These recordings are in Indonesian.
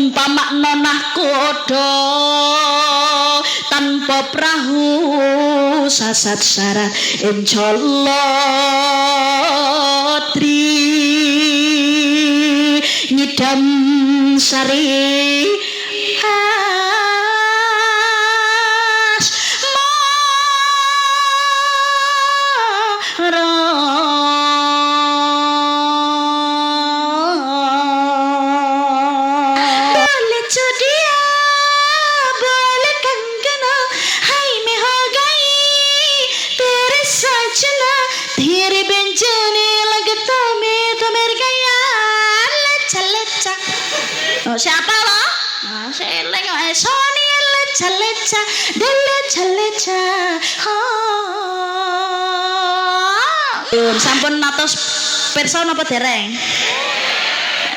umpama nonah kodo tanpa perahu sasat syarat insyaallah tri ngidam sari siapa lo? Seleng soni leca deleca. Sampun natos pirsa napa dereng?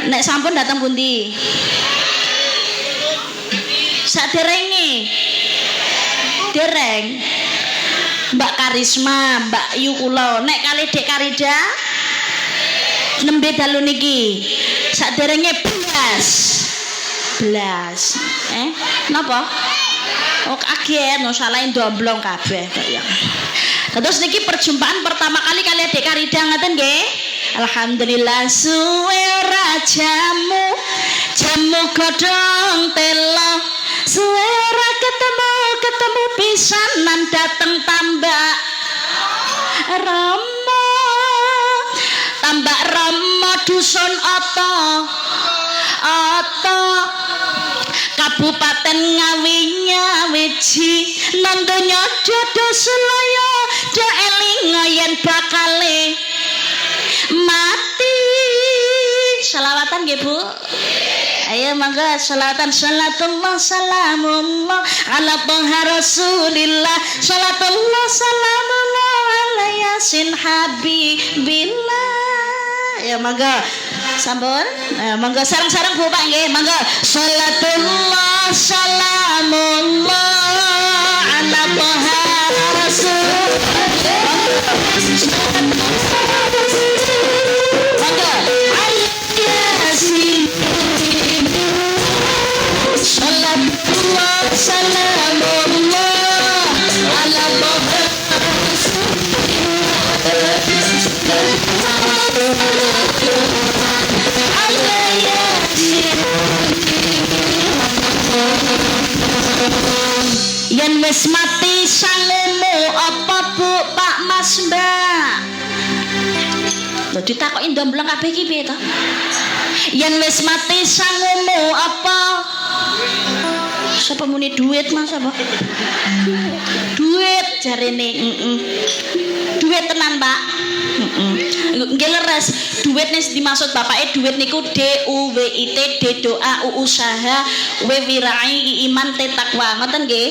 Nek sampun dateng pundi? Saderenge. Dereng. Mbak Karisma, Mbak Yu kula, nek kalih Dek Karida nembe dalu niki. Saderenge belas. Napa? Oh kaget, no salahin domblong kabeh kok ya. Terus niki perjumpaan pertama kali kalian Dek Karida ngaten nggih. Alhamdulillah suwe ora jamu godhong telo. Suwe ora ketemu pisanan dateng tambak Rama dusun Oto Kabupaten Ngawi wiji nandonya dodo Sulaya do eling yen bakale mati. Selawatan nggih Bu. Ayo mangga salatan salatullah salamullah ala toha rasulillah salatullah salamullah ala yasin habibillah. Ya mangga sampun mangga sareng-sareng Bu Pak nggih mangga salatullah salamullah ala toha rasulillah mangga yasin salatullah salamullah ala toha yen wis mati sangumu apa Bu Pak Mas Mbak lho ditakoki ndomblong kabeh iki piye to yen wis mati sangumu apa sapa muni duit Mas apa duit jarene duit tenan Pak nggih leres duit nis dimaksud bapake duit niku DUWIT D doa U usaha W wirai iman T takwa ngoten nggih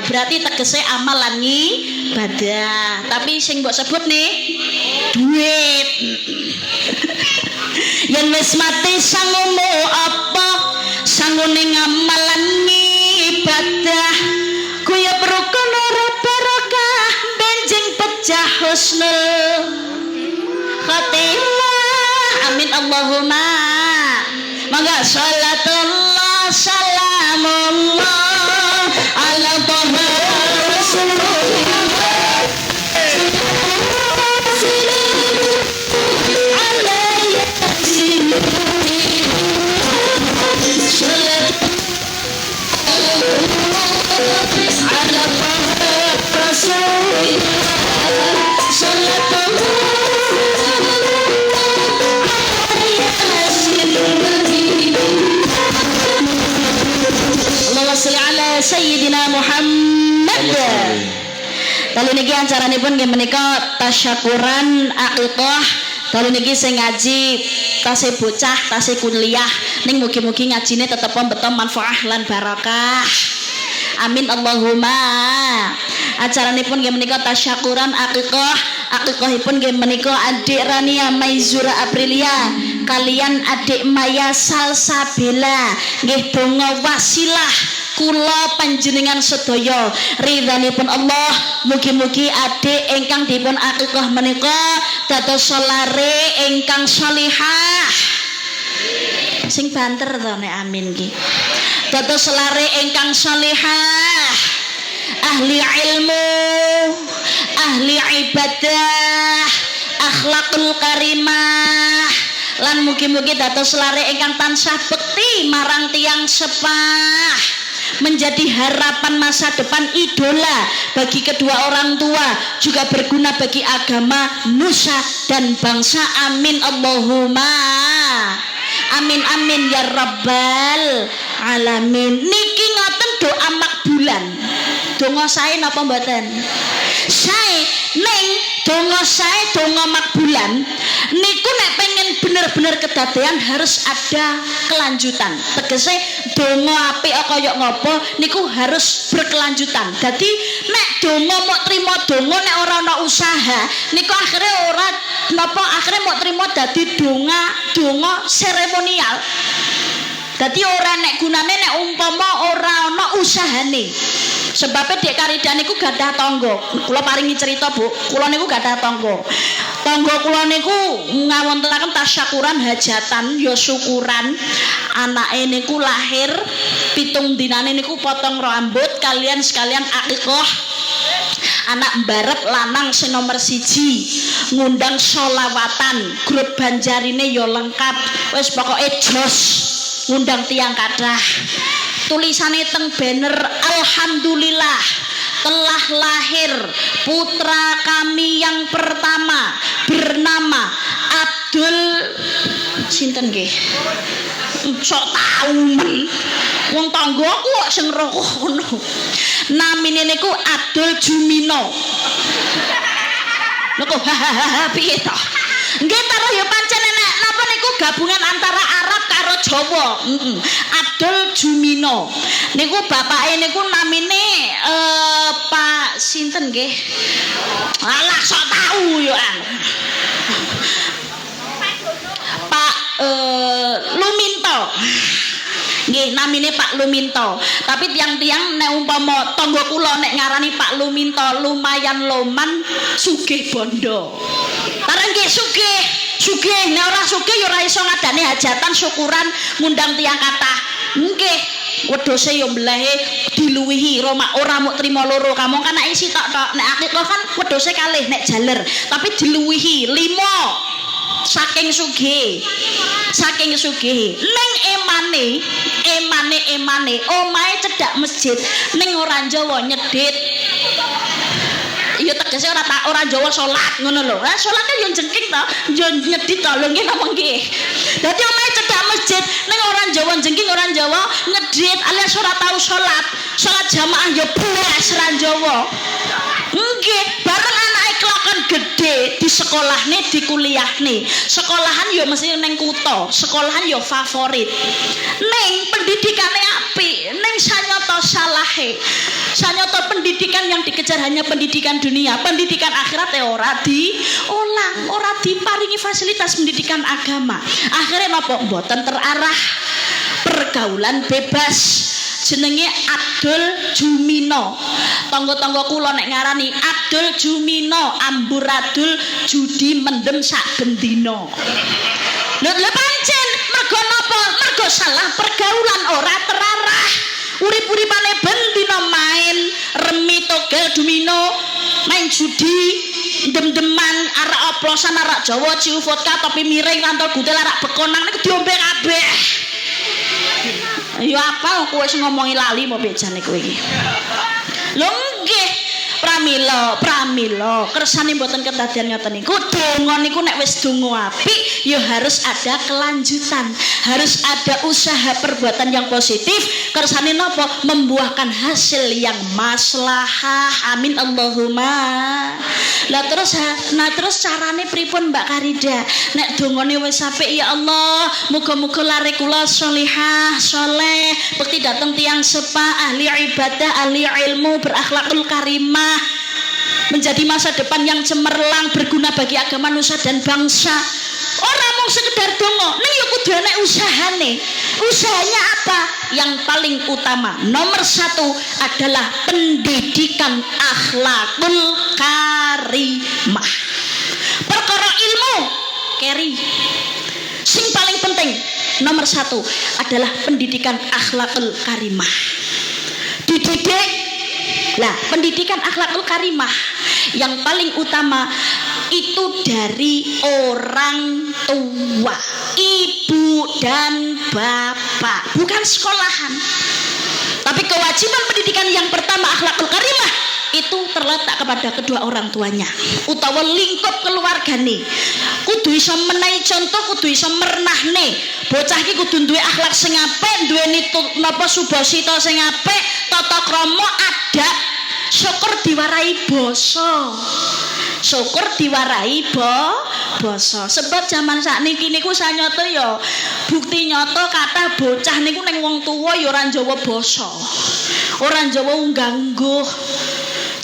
berarti tegese amal lan ibadah tapi sing mbok sebut nih duit yen wis mati sangumu apa sangune ngamal lan ibadah kaya rukun barokah benjing pecah husnul khotimah amin Allahumma mangga salatullah salamullah ala toha rasulillah ala yasin ala toha rasulillah Allahumma sholli ala sayyidina Muhammad. Dalu niki acaranipun nggih menika tasyakuran aqiqah. Dalu niki sing ngaji tasih bocah, tasih kuliah ning mugi-mugi ngajine tetep beto manfaah lan barokah. Amin Allahumma. Acaranipun nggih menika tasyakuran aqiqah. Aqiqahipun nggih menika Adik Rania Maizura Aprilia kalian Adik Maya Salsabila nggih donga wasilah kula panjenengan sedaya ridhanipun Allah mugi-mugi adik ingkang dipun aqiqah menika dados lare ingkang shalihah sing banter to nek amin ki. Dados lare ingkang salihah, ahli ilmu, ahli ibadah, akhlakul karimah, lan mugi-mugi dados lare ingkang tansah bekti marang tiyang sepah, menjadi harapan masa depan, idola bagi kedua orang tua, juga berguna bagi agama, nusa dan bangsa. Amin Allahumma amin amin ya rabbal alamin. Niki ngoten doa makbulan. Donga sae napa mboten? Sae ning donga sae donga makbulan niku nek pengen bener-bener kedadean harus ada kelanjutan. Tegese donga apik kaya ngopo niku harus berkelanjutan. Dadi nek donga mok trimo donga nek ora ana usaha niku akhire ora napa, akhire mok trimo dadi donga seremonial. Dadi ora nek gunane nek umpama ora ana usahane. Sebabnya Dek Karida niku gadah tangga. Kula paringi cerita, Bu. Kula niku gadah tangga. Tangga kula niku ngawontenaken tasyakuran hajatan ya syukuran. Anake niku lahir 7 dinane niku potong rambut kalian sekalian akikah. Anak mbarep lanang sing nomor 1 ngundang sholawatan, grup Banjarine ya lengkap. Wis pokoke jos ngundang tiang kadah. Tulisannya teng banner, alhamdulillah telah lahir putra kami yang pertama bernama Abdul sinten nggih sok tau men wong tanggoku kok sing rokok ngono. Namine niku Abdul Jumino. Lho piye to? Nggih ta ya pancen enek napa niku gabungan antara Arab karo Jawa. Abdul Jumino. Niku bapake niku namine Pak sinten nggih? Alah sok tahu yo an. Pak Luminto. Nggih namine Pak Luminto. Tapi tiang-tiang nek umpama tangga kula nek ngarani Pak Luminto lumayan loman sugih bondo. Karena nggih sugih nek ora sugih ya ora iso ngadani hajatan syukuran ngundang tiang kathah. Nggih wedhose ya mblehe diluwihi ora muk trima loro kamu kan nek isi tok nek akikah kan wedhose kalih nek jaler tapi diluwihi 5 saking sugih ning emane omahe cedhak masjid ning ora Jawa nyedhit. Iya tegese ora Jawa salat ngono lho. Lah salate yo jengking to, yo nyedhit to lho nggih napa nggih. Dadi omahe cedhak masjid ning ora Jawa jengking ora Jawa nyedhit alias ora tau salat. Salat jamaah yo blas ora Jawa. Nggih, bareng anake kelakon gede di sekolahne di kuliahne. Sekolahan yo mesti ning kutha, sekolahan yo favorit. Ning pendidikane apik, ning sanyata salahe. Sanyata pendidikan yang dikejar hanya pendidikan dunia, pendidikan akhirat ora diolang, ora diparingi fasilitas pendidikan agama. Akhirnya napa mboten terarah, pergaulan bebas. Jenenge Abdul Jumino. Tangga-tangga kula nek ngarani Abdul Jumino, amburadul judi mendem sak bendina. Lha pancen mergo napa? Mergo salah pergaulan ora terarah. Urip-uripane bendina main remi togel domino, main judi, dem-deman, arak oplosan, arak Jawa, ciu vodka, topi miring, rantol gutel, arak bekonang niku diombe kabeh. Ya apa kowe wis ngomongi lali mau bejane kowe iki. Lho nggih, pramila kersane mboten kedadian ngoten niku. Donga niku nek wis donga apik ya harus ada kelanjutan, harus ada usaha perbuatan yang positif. Kersane napa? Membuahkan hasil yang maslahah. Amin Allahumma. Lah terus carane pripun Mbak Karida? Nek dongane wis apik ya Allah, muga-muga lare kula sholihah, saleh, bekti dateng tiang sepah, ahli ibadah, ahli ilmu, berakhlakul karimah, menjadi masa depan yang cemerlang, berguna bagi agama nusa dan bangsa. Ora mung sekedar donga, ning ya kudu ana usahane. Usahanya apa? Yang paling utama nomor 1 adalah pendidikan akhlakul karimah. Perkara ilmu keri sing paling penting nomor 1 adalah pendidikan akhlakul karimah. Dididik. Lah, pendidikan akhlakul karimah yang paling utama itu dari orang tua, ibu dan bapak, bukan sekolahan. Tapi kewajiban pendidikan yang pertama akhlakul karimah itu terletak kepada kedua orang tuanya utawa lingkup keluargane. Kudu iso menehi contoh, kudu iso mernahne. Bocah iki kudu duwe akhlak sing apik, duweni napa subasita sing apik, tata krama, adab. Syukur diwarai basa. Syukur diwarai basa. Sebab zaman sakniki niku sanyata ya bukti nyata kathah bocah niku ning wong tuwa ya ora njawa basa. Ora njawa unggah-ungguh.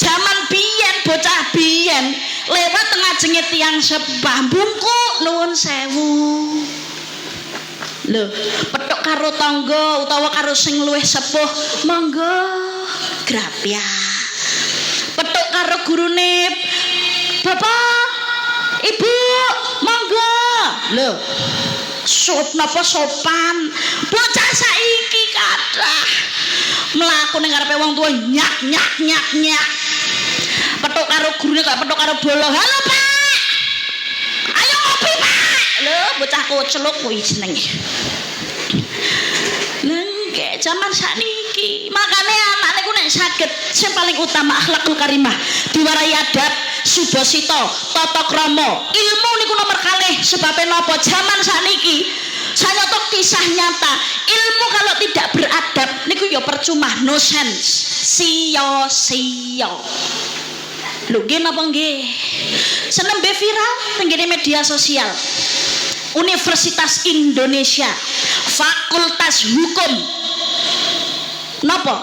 Zaman biyen bocah biyen lewat ngajenge tiyang sepah bungkuk nuwun sewu. Lho, petuk karo tangga utawa karo sing luwih sepuh, monggo grapya. Petuk karo gurune, Bapak, Ibu, monggo. Lho, napa sopan. Bocah saiki kathah mlaku ning ngarepe wong tuwa nyak. Petuk karo gurune kok petuk karo bolong. Halo, Pak. Ayo ngopi, Pak. Lho, bocah koceluk kuwi jenenge. Lengke zaman sakniki. Makane anak niku nek saged sing paling utama akhlakul karimah, diwarai adab, subasita, tata krama. Ilmu niku nomor kalih sebabe napa zaman sakniki. Sanyata kisah nyata, ilmu kalau tidak beradab niku ya percuma, no sense, sia-sia. Lho nggih napa nggih? Senembe viral tenggene media sosial. Universitas Indonesia, Fakultas Hukum. Napa?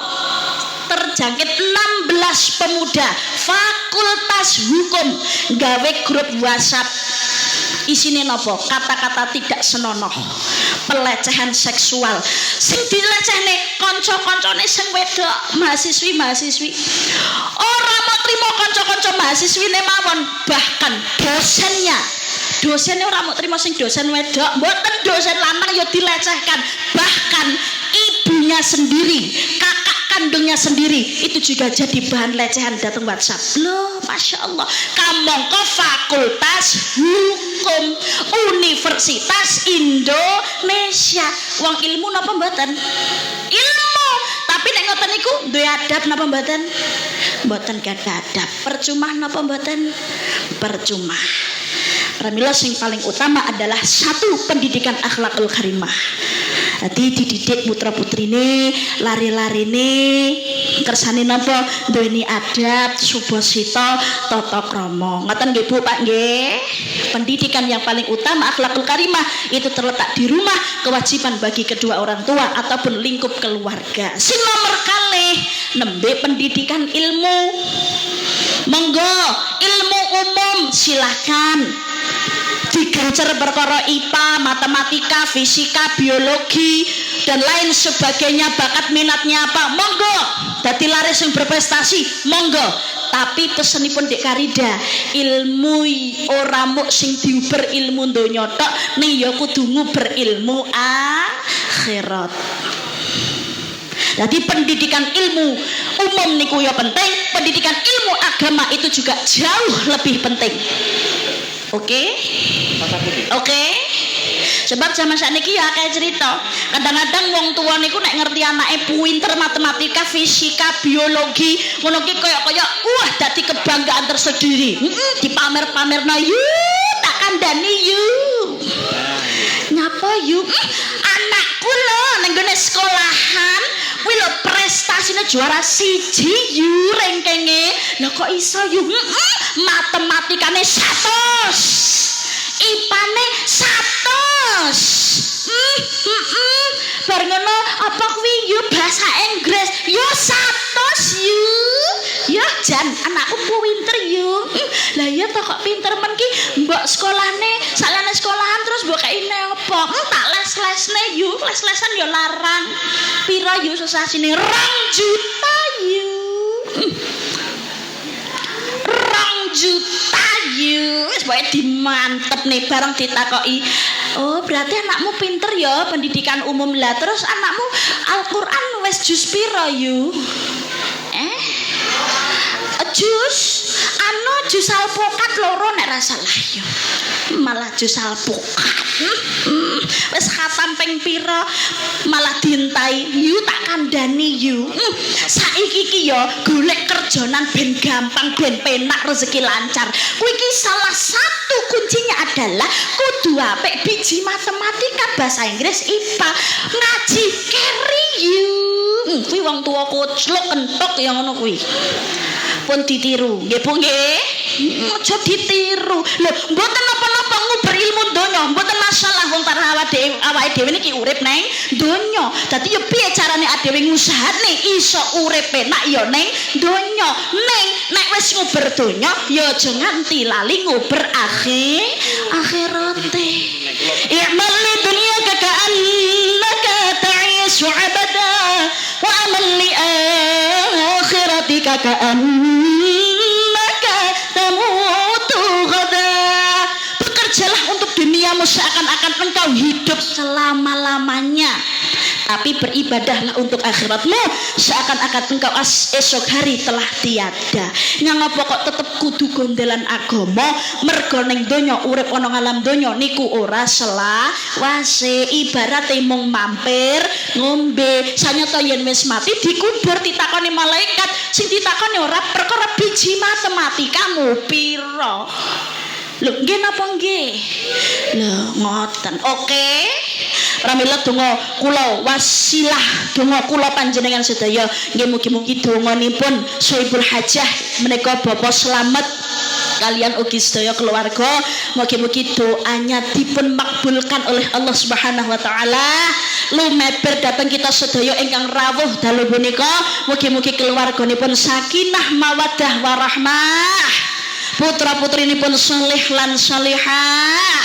Terjangkit 16 pemuda Fakultas Hukum gawe grup WhatsApp. Isine napa? Kata-kata tidak senonoh, pelecehan seksual. Sing dilecehne kanca-kancane sing wedok, mahasiswi. Ora mau trimo kanca-kanca mahasiswine mawon, bahkan dosennya ora mau trimo sing dosen wedok, mboten dosen lanang ya dilecehkan. Bahkan ibunya sendiri, kakak kandungnya sendiri itu juga jadi bahan lecehan datang WhatsApp. Loh, Masya Allah. Kamangka Fakultas Hukum Universitas Indonesia. Wong ilmu napa mboten? Ilmu. Tapi nek ngoten niku duwe adab napa mboten? Mboten gadah adab. Percuma napa mboten? Percuma. Pramila sing paling utama adalah 1 pendidikan akhlakul karimah. Dadi dididik putra-putrine, lari-larine kersane napa duweni adab, subasita, tata krama. Ngoten nggih Bu, Pak nggih. Pendidikan yang paling utama akhlakul karimah itu terletak di rumah, kewajiban bagi kedua orang tua ataupun lingkup keluarga. Sing nomor kalih nembe pendidikan ilmu. Monggo ilmu umum silakan. Digencer perkara IPA, matematika, fisika, biologi dan lain sebagainya, bakat minatnya apa, monggo. Dadi laris sing berprestasi, monggo. Tapi pesenipun Dek Karida, ilmu ora muk sing diuber ilmu donya tok, ning ya kudu nguber ilmu akhirat. Jadi pendidikan ilmu umum niku ya penting, pendidikan ilmu agama itu juga jauh lebih penting. Oke? Sebab zaman sakniki ya akeh cerita. Kadang-kadang wong tuwa niku nek ngerti anake pinter matematika, fisika, biologi, ngono ki kaya wah dadi kebanggaan tersendiri. Dipamer-pamerna yu, tak kandhani yu. Nyapa yu? Anakku lho ning gone sekolahan kuwi lho prestasine juara 1 yu rengkenge. Lah kok iso yu? Matematikane 100, IPA-ne 100. Bar ngono apa kuwi yu bahasa Inggris yo 100 yu. Ya jan anakku pinter yu. Lah ya to kok pinter men ki mbok sekolahne salane sekolahan terus mbok kaine apa? Tak les-lesne yu, les-lesan yo larang. Pira yu sesasine? 2 juta yu. 2 juta you. Wis pokoke dimantep nih bareng ditakoki. Oh, berarti anakmu pinter ya pendidikan umum lah. Terus anakmu Al-Qur'an wis jus piro you? Jus alpukat loro nek ra salah yo. Malah jus alpukat. Wis khatam ping pira malah dintai. Yu tak kandhani yu. Saiki iki yo golek kerjonan ben gampang ben penak rezeki lancar. Kuwi iki salah satu kuncinya adalah kudu apik biji matematika bahasa Inggris IPA ngaji carry you. Kuwi wong tuwa koclok kentok ya ngono kuwi. Pun ditiru nggih Bu nggih. Aja ditiru. Lho, mboten napa-napa nguber ilmu donya, mboten masalah wong para awake dhewe niki urip neng donya. Dadi ya piye carane adewe ngusahane iso urip penak ya neng donya. Ning nek wis nguber donya ya aja nganti lali nguber akhirate. I'mal li dunyaka ka'annaka ta'ishu abada wa amal li akhiratika ka'annaka tamutu ghada. Bekerjalah untuk duniamu seakan-akan engkau hidup selama-lamanya, tapi beribadahlah untuk akhiratmu seakan-akan engkau esok hari telah tiada. Ngapa kok tetep kudu gondelan agama? Mergo ning donya urip ana ngalam donya niku ora selawase, ibarate mung mampir ngombe. Sanyata yen wis mati dikubur ditakoni malaikat, sing ditakoni ora perkara biji matematikamu pira. Lho nggih napa nggih? Lho ngoten. Oke. Pramila donga kula wasilah donga kula panjenengan sedaya nggih mugi-mugi donganipun Sohibul Hajah menika Bapak Slamet kalian ugi sedaya keluarga mugi-mugi doanya dipun makbulkan oleh Allah Subhanahu wa taala. Lumeber datang kita sedaya ingkang rawuh dalu punika mugi-mugi keluarganipun sakinah mawaddah warahmah. Putra-putrinipun saleh lan salihah.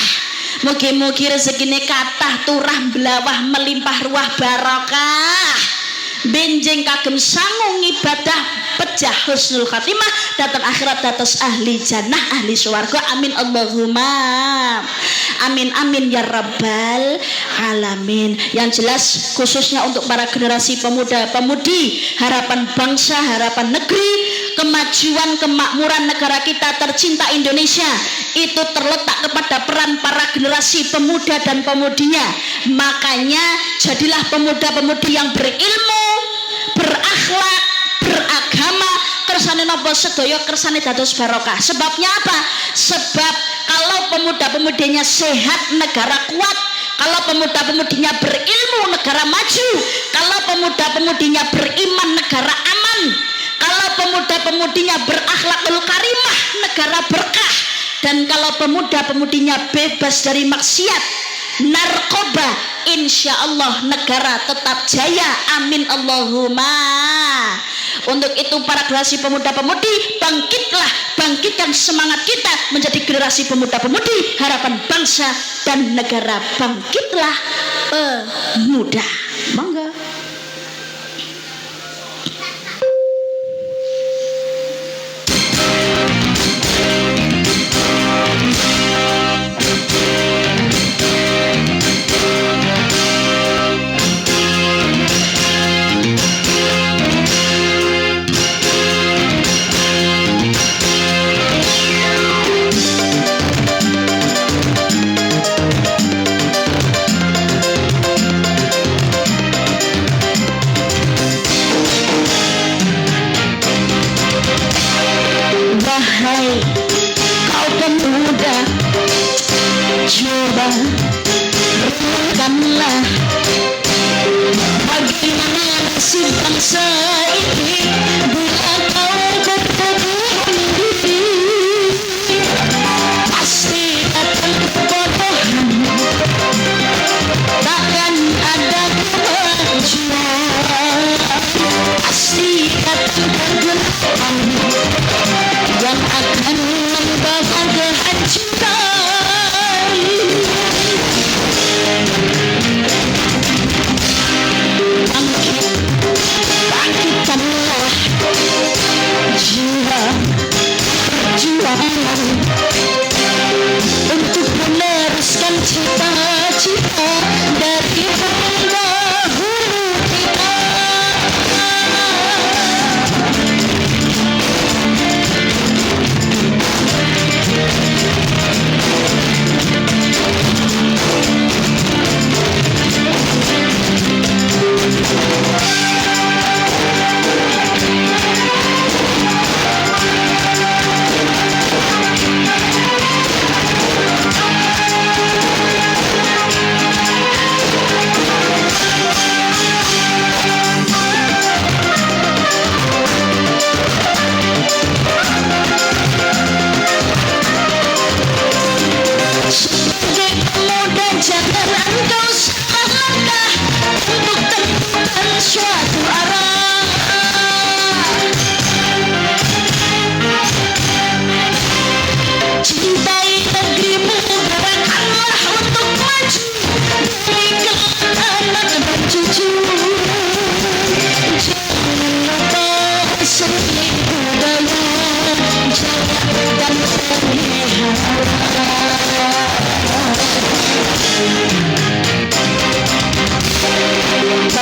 Mugi-mugi rezekine kathah turah blawah melimpah ruah barokah. Benjing kagem sangu ibadah pejah husnul khatimah datang akhirat dados ahli jannah ahli swarga. Amin Allahumma amin amin ya rabbal alamin. Yang jelas khususnya untuk para generasi pemuda pemudi harapan bangsa harapan negeri kemajuan kemakmuran negara kita tercinta Indonesia itu terletak kepada peran para generasi pemuda dan pemudinya. Makanya jadilah pemuda-pemudi yang berilmu, berakhlak, beragama, kersane napa sedaya kersane dados barokah. Sebabnya apa? Sebab kalau pemuda-pemudinya sehat negara kuat, kalau pemuda-pemudinya berilmu negara maju, kalau pemuda-pemudinya beriman negara aman, kalau pemuda-pemudinya berakhlakul karimah negara berkah, dan kalau pemuda-pemudinya bebas dari maksiat narkoba insya Allah negara tetap jaya. Amin Allahumma. Untuk itu para generasi pemuda-pemudi bangkitlah, bangkitkan semangat kita menjadi generasi pemuda-pemudi harapan bangsa dan negara. Bangkitlah pemuda. Monggo.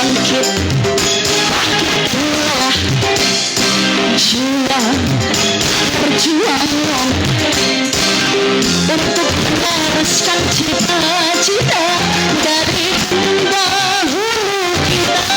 bangkit bangkitlah jiwa perjuangan untuk meneruskan cita-cita dari pendahulu kita.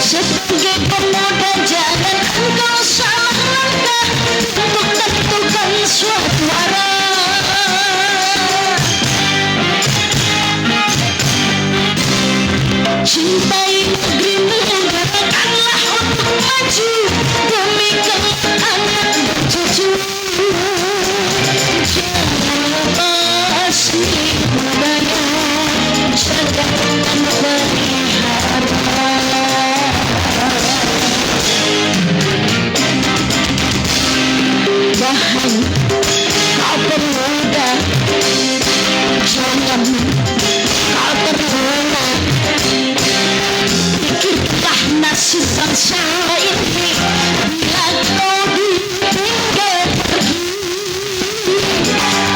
Sebagai pemuda jangan engkau salah langkah untuk tentukan suatu arah. Cintai negerimu, gerakanlah untuk maju demi kelak anak dan cucu. Jangan lepasi budaya, jaga dan pelihara. Wahai kau pemuda, jangan kau terlena. Pikirkanlah nasib bangsa ini bila kau ditinggal pergi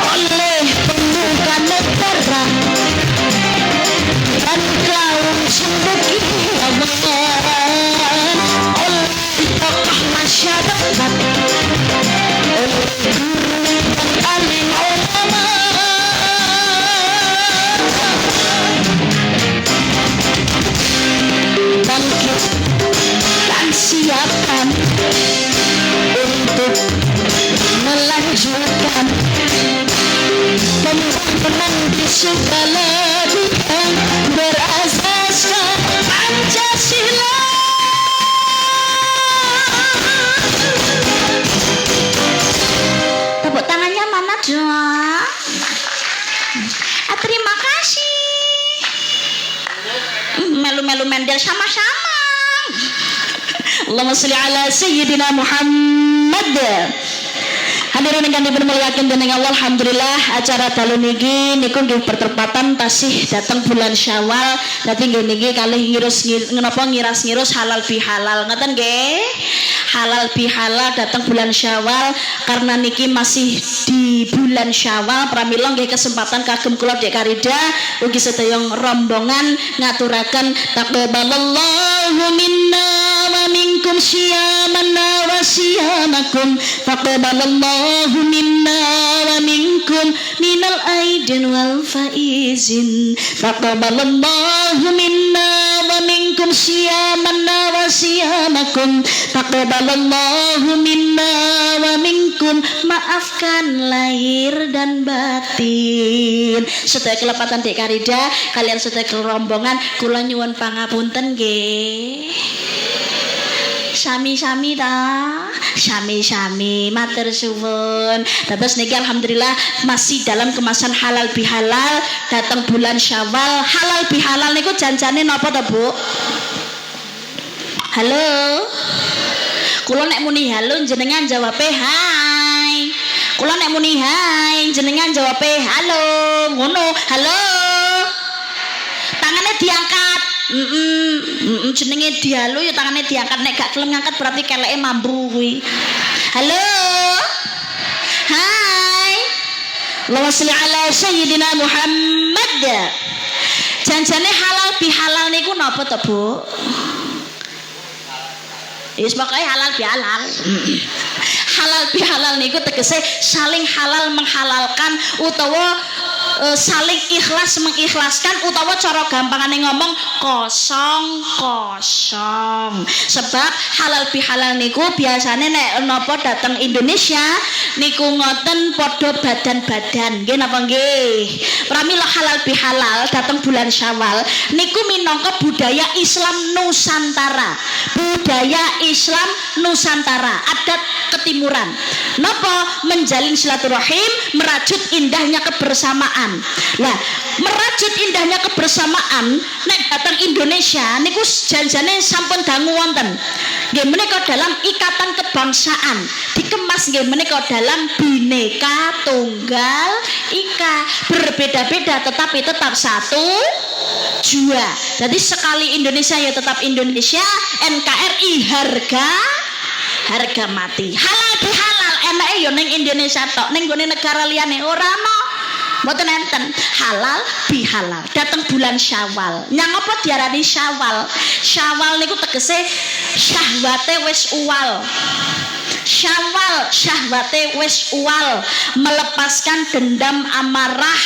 oleh pemuka negara dan kaum cendekiawan, oleh tokoh masyarakat, oleh guru dan alim ulama. Bangkit dan siapkan untuk melanjutkan pembangunan di segala bidang berasaskan Pancasila. Tepuk tangannya mana dong? Terima kasih. Melu-melu mendel sama-sama. Allahumma sholli ala sayyidina Muhammad. Hadirin ingkang dipunmulyakaken dening Allah, alhamdulillah acara dalu niki niku nggih bertepatan tasih dateng bulan Syawal. Dadi nggih niki kalih ngiras-ngiras halal bihalal ngoten nggih. Halal bihalal datang bulan Syawal, karena niki masih di bulan Syawal pramila nggih kesempatan kagem kula Dek Karida ugi sedaya rombongan ngaturaken taqabbalallahu minna wa minkum syiyamanna wa siyamakum taqabbalallahu minna wa minkum minal aidin wal faizin taqabbalallahu minna wa minkum syiyamanna wa siyamakum taqabbalallahu minna wa minkum, maafkan lahir dan batin. Sedaya kelepatan Dek Karida kalian sedaya rombongan kula nyuwun pangapunten nggih. Sami-sami ta, sami-sami matur suwun. Terus niki alhamdulillah masih dalam kemasan halal bihalal datang bulan Syawal. Halal bihalal niku janjane napa ta, Bu? Halo. Kula nek muni halo jenengan jawab hai. Kula nek muni hai jenengan jawab halo. Ngono, halo. Tangannya diangkat. Jenenge dihalu ya tangannya diangkat, nek gak gelem ngangkat berarti keleke mambu kuwi. Halo. Hai. Allahumma sholli ala sayyidina Muhammad. Janjane halal bihalal niku napa to, Bu? Wis pokoke halal bihalal. Halal bihalal niku tegese saling halal menghalalkan utawa saling ikhlas mengikhlaskan, utawa cara gampangane ngomong kosong. Sebab halal bihalal niku biasane nek napa dateng Indonesia niku ngoten padha badan-badan. Nggih napa nggih? Pramila halal bihalal dateng bulan Syawal niku minangka budaya Islam Nusantara. Budaya Islam Nusantara, adat ketimuran. Napa? Menjalin silaturahim, merajut indahnya kebersamaan. Lah, merajut indahnya kebersamaan nek datang Indonesia niku janjane sampun dangu wonten. Nggih menika dalam ikatan kebangsaan, dikemas nggih menika dalam Bhinneka Tunggal Ika, berbeda-beda tetapi tetap satu jua. Jadi sekali Indonesia ya tetap Indonesia, NKRI harga mati. Halal bihalal enake ya ning Indonesia tok, ning gone negara liyane ora ana. Mboten enten halal bihalal. Dateng bulan Syawal. Nyang apa diarani Syawal? Syawal niku tegese syahwate wis uwal. Syawal syahwate wis uwal, melepaskan dendam amarah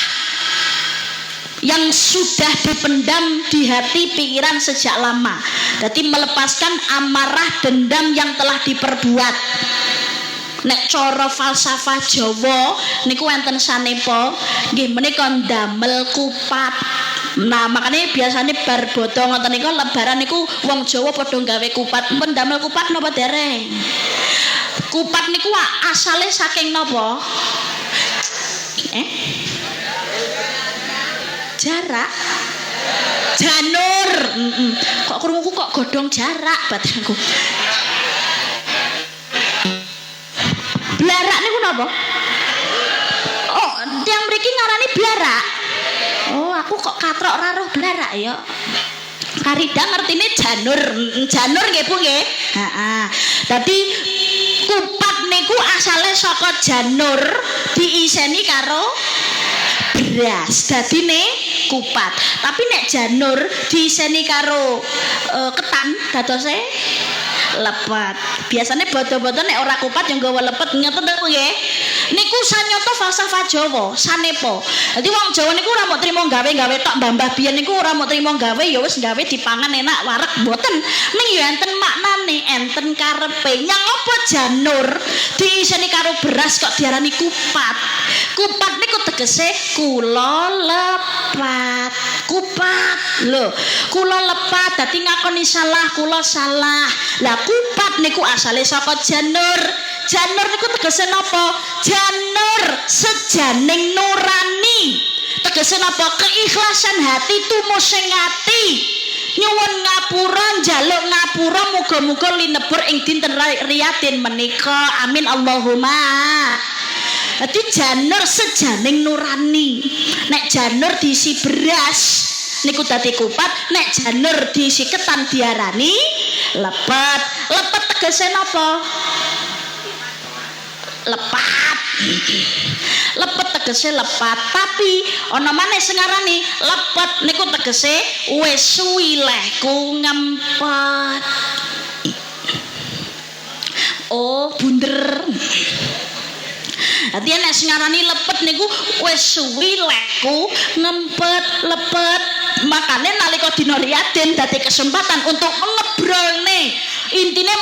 yang sudah dipendam di hati pikiran sejak lama. Jadi melepaskan amarah dendam yang telah diperbuat. Nek cara falsafah Jawa niku wonten sanepa nggih menika ndamel kupat. Nah, makanya biasanya bar bodho ngoten niku lebaran niku wong Jawa padha gawe kupat. Mpun ndamel kupat napa dereng? Kupat niku asale saking napa? Jarak. Janur. Kok krunguku kok godhong jarak badanku. Blarak niku napa? Oh, yang mriki ngarani blarak. Oh, aku kok katrok ra roh blarak ya. Karida ngertine janur. Janur nggih Bu nggih. Heeh. Dadi kupat niku asale saka janur diiseni karo beras. Dadine kupat. Tapi nek janur diiseni karo ketan dadose lepet. Biasanya bodo-bodo nek ora kupat yang gawa lepet ngeten to nggih. Niku sanyata falsafah Jawa, sanepa. Dadi wong Jawa niku ora mau trimo gawe-gawe tok, mbah biyen niku ora mau trimo gawe ya wis gawe dipangan enak wareg mboten. Ning ya enten maknane, enten karepe. Nyang apa janur diiseni karo beras kok diarani kupat. Kupat niku tegese kula lepat. Kupat lho, kula lepat dadi ngakoni salah, kula salah. Lah kupat niku asale saka janur. Janur niku tegese napa? Janur sejaning nurani. Tegese napa? Keikhlasan hati tumusing ati. Nyuwun ngapura, njaluk ngapura, muga-muga linebur ing dinten riyadin menika. Amin Allahumma. Dadi janur sejaning nurani. Nek janur diisi beras niku dadi kupat, nek janur diisi ketan diarani lepet. Lepet tegese napa? Lepat. Lepet tegese lepat, tapi ana maneh sing ngarani lepet niku tegese wis suwi lehku ngempet. Oh, bunder. Dadi nek sing ngarani lepet niku wis suwi lehku ngempet lepet. Makane nalika dina riyadin dadi kesempatan untuk ngebrolne. Intine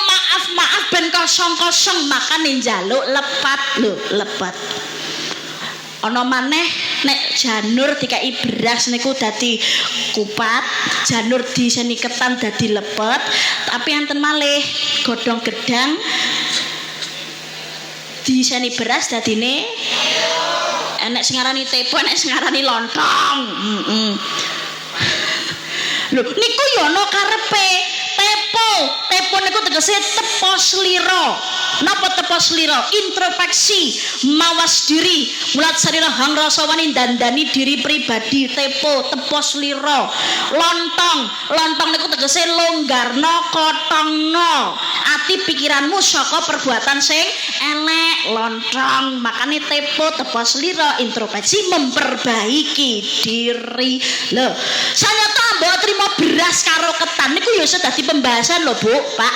maaf ben kosong-kosong, makane njaluk lepat lho, lepet. Ana maneh nek janur dikai beras niku dadi kupat, janur diseni ketan dadi lepet, tapi enten malih godhong gedang diseni beras dadine enek sing ngarani tepo, enek sing ngarani lontong. Lho niku ya ana karepe. Tepo niku tegese tepos lira. Napa tepos lira? Introspeksi, mawas diri, mulat sarira hang rasa wani dandani diri pribadi. Tepo tepos lira. Lontong niku tegese longgarno kotongno ati pikiranmu saka perbuatan sing elek. Lontong makane tepo tepos lira, introspeksi, memperbaiki diri. Lho sanyata mbok trimo beras karo ketan niku ya iso dadi pembahasan lho Bu, Pak.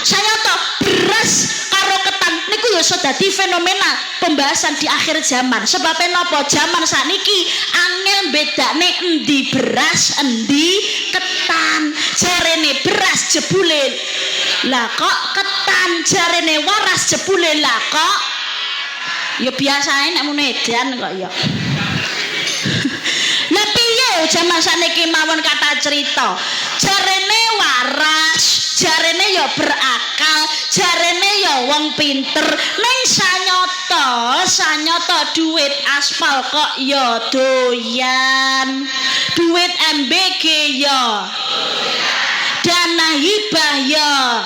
Sanyata beras karo ketan niku ya iso dadi fenomena pembahasan di akhir zaman. Sebab napa zaman sakniki angel bedane endi beras endi ketan. Jarene beras jebule lah kok ketan, jarene waras jebule lah kok ya biasae nek mun edan kok ya. Lah piye jaman sakniki mawon kata cerita. Jarene waras, jarene ya berakal, jarene ya wong pinter. Ning sanyata duit aspal kok ya doyan. Duit MBG ya. Dana hibah ya.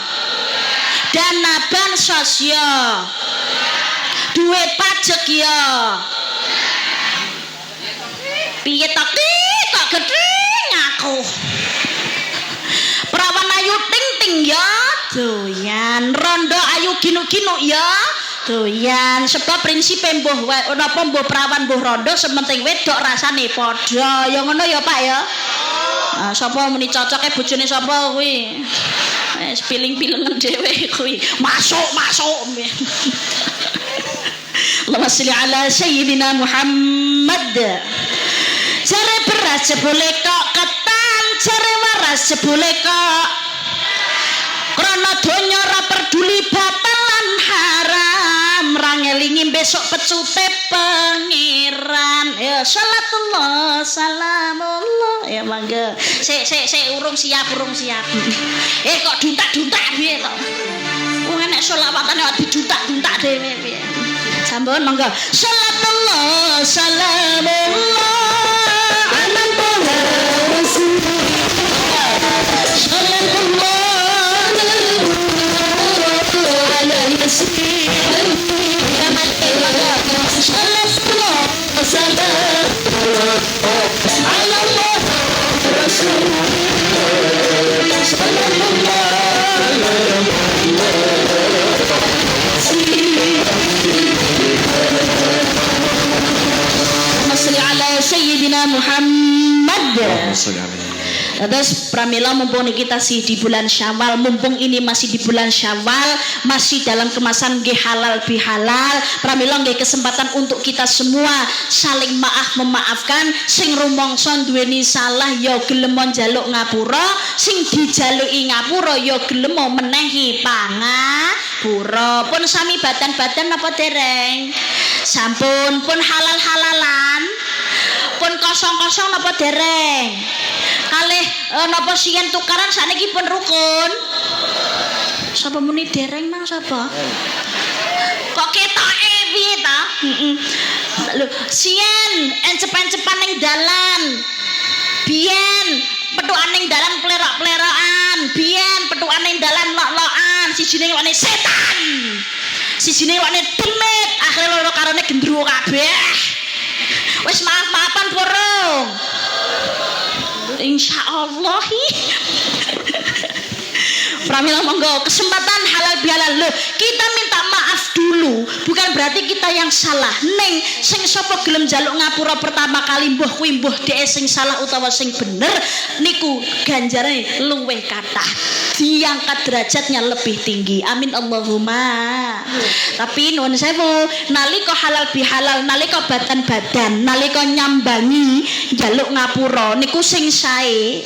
Dana bansos ya. Duit pajak ya. Piye tok gedeng aku. Perawan ayu ting-ting ya doyan, rondo ayu ginu-ginu ya doyan. Sebab prinsip mbuh napa mbuh perawan mbuh rondo sementing wedok rasane padha. Ya ngono ya Pak ya. Nah, sapa muni cocoke bojone sapa kuwi? Wis piling-pilengen dhewe kuwi. Masuk. Allahumma sholli ala sayyidina Muhammad. Jare beras jebule kok ketan, jare waras jebule kok. Krana donya ora peduli batalan haram, rangelingi besok pecute pengiran. Ya salatullah salamullah. Ya mangga. Sik urung siap. Kok duntak-duntak piye to? Wong nek selawatan kok diduntak-duntak dhewe piye. Sampun mangga. Salatullah salamullah. Sayyidina Muhammad. Terus pramila mumpung kita sih di bulan Syawal, mumpung ini masih di bulan Syawal, masih dalam kemasan nggih halal bihalal, pramila nggih kesempatan untuk kita semua saling memaafkan. Sing rumangsa duweni salah ya gelem njaluk ngapura, sing dijaluki ngapura ya gelem menehi pangapura. Pun sami badan-badan napa dereng? Sampun pun halal-halalan. Pun kosong-kosong napa dereng? Kalih napa siyen tukaran sakniki pun rukun. Sapa muni dereng mang sapa? Kok ketoke piye ta? Lho, siyen encep-encepan ning dalan. Biyen petukan ning dalan plerok-plerokan, biyen petukan ning dalan lok-lokan, sijine wane setan. Sijine wane demit, akhire loro karone gendruwo kabeh. Wis maaf-maafan burung. Insyaallah. Pramila monggo kesempatan halal bihalal. Loh, kita minta maaf dulu, bukan berarti kita yang salah. Neng sing sapa gelem njaluk ngapura pertama kali mbuh kuwi mbuh dhek sing salah utawa sing bener niku ganjarane luwih kathah. Diangkat derajatnya lebih tinggi. Amin Allahumma. Tapi nuwun sewu, nalika halal bihalal, nalika badan-badan, nalika nyambangi njaluk ngapura niku sing sae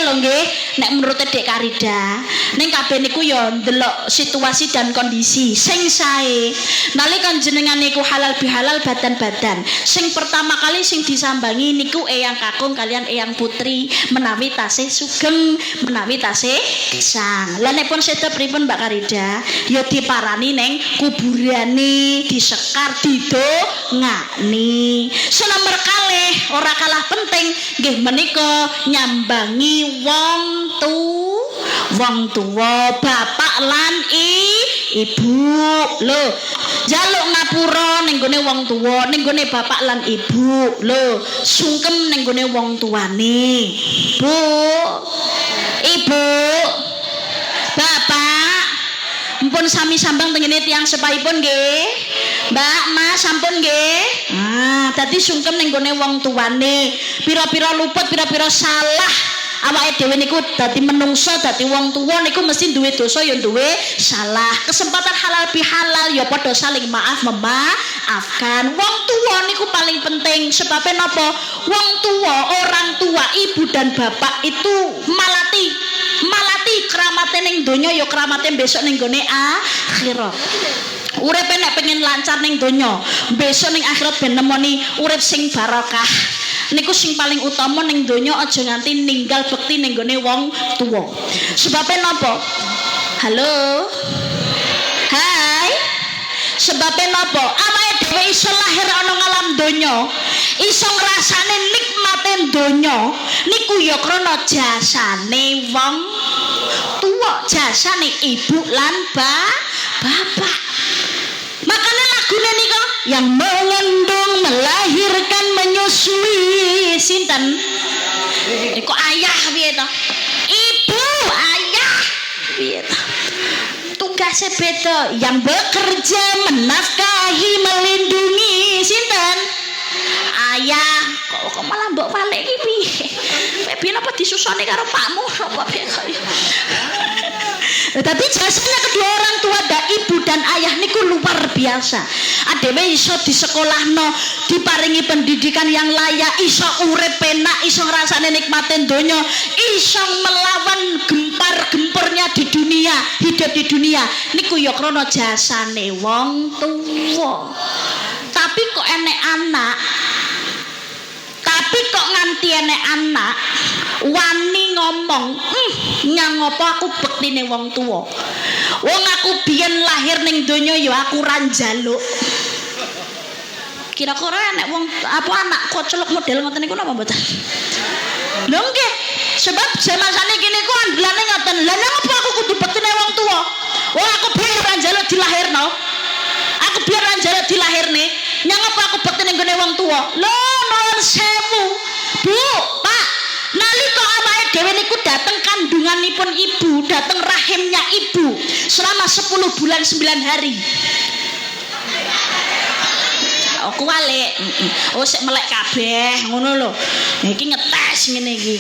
lho nggih nek menurut Dek Karida. Ning kabeh niku ya ndelok situasi dan kondisi sing sae. Nalika jenengan niku halal bihalal badan-badan, sing pertama kali sing disambangi niku eyang kakung kalian eyang putri menawi tasih sugeng, menawi tasih gesang. Lah nek pun seda pripun Mbak Karida? Ya diparani ning kuburane, disekar, didongakni. Senomor kalih ora kalah penting nggih menika nyambangi wong tuwa, bapak lan ibu. Lho, njaluk ngapura ning gone wong tuwa, ning gone bapak lan ibu. Lho, sungkem ning gone wong tuane. Bu, ibu, bapak, mpun sami sambang tengene tiyang sepaipun nggih. Mbak, Mas, sampun nggih. Dadi sungkem ning gone wong tuane. Pira-pira luput, pira-pira salah awake dhewe niku dadi menungso dadi wong tuwa niku mesti duwe dosa ya duwe salah kesempatan halal bihalal ya padha saling maaf memaafkan wong tuwa niku paling penting sebabnya napa wong tuwa orang tua ibu dan bapak itu malati keramate ning donya ya keramate besok ning gone akhirat urip nek pengen lancar ning donya besok ning akhirat ben nemoni urip sing barokah niku sing paling utama ning donya aja nganti ninggal bekti ning gone wong tuwa sebabnya napa halo hai sebabnya napa awake dhewe iso lahir ana ngalam donya iso ngrasane nikmate donya niku ya krana jasane wong tuwa jasane ibu lan bapak makanya lagune nika yang mengandung melahirkan menyusui sinten niku ayah piye to ibu ayah piye to tugasnya beda yang bekerja menafkahi melindungi sinten ayah kok malah mbok balik iki piye piye napa disusoni karo pakmu apa piye kaya tapi jasanya kedua orang tua da ibu dan ayah niku luar biasa adewe iso disekolahno diparingi pendidikan yang layak iso urip penak iso ngrasane nikmatin donya iso melawan gempar-gempurnya di dunia hidup di dunia niku ya krana jasane wong tuwa tapi kok enek anak tapi kok nganti enek anak wani ngomong nyang apa aku bektine wong tuwa wong aku biyen lahir ning donya ya aku ra njaluk kira-kira enek wong apa anak kocelok model ngoten niku napa mboten lho nggih sebab zaman saniki niku andlane ngoten lha napa aku kudu bektine wong tuwa wong aku biyen ra njaluk dilahirno aku biyen ra njaluk dilahirne nyang apa aku bektine nggone wong tuwa lho nuwun sewu Bu Pak nalika awake dhewe niku dateng kandunganipun ibu dateng rahimnya ibu selama 10 bulan 9 hari aku walik sik melek kabeh ngono lho iki ngetes ngene iki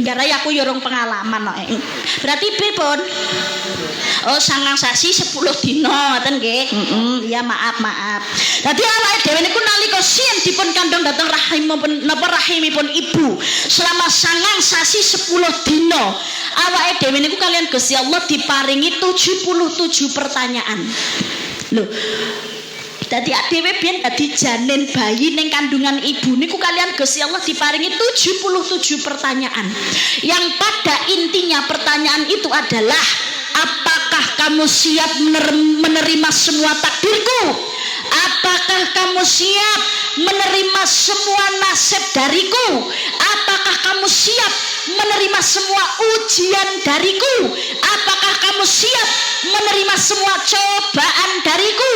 nggarai aku yo rong pengalaman kok berarti pripun sangang sasi 10 dina ngoten nggih iya maaf dadi awake dhewe niku nalika sien dipun kandhung dhateng rahimipun ibu selama sangang sasi 10 dina awake dhewe niku kalian Gusti Allah diparingi 77 pertanyaan lho dadi dhewe biyen dadi janin bayi ning kandungan ibu niku kalian Gusti Allah diparingi 77 pertanyaan yang pada intinya pertanyaan itu adalah apakah kamu siap menerima semua takdirku apakah kamu siap menerima semua nasib dariku apakah kamu siap menerima semua ujian dariku apakah kamu siap menerima semua cobaan dariku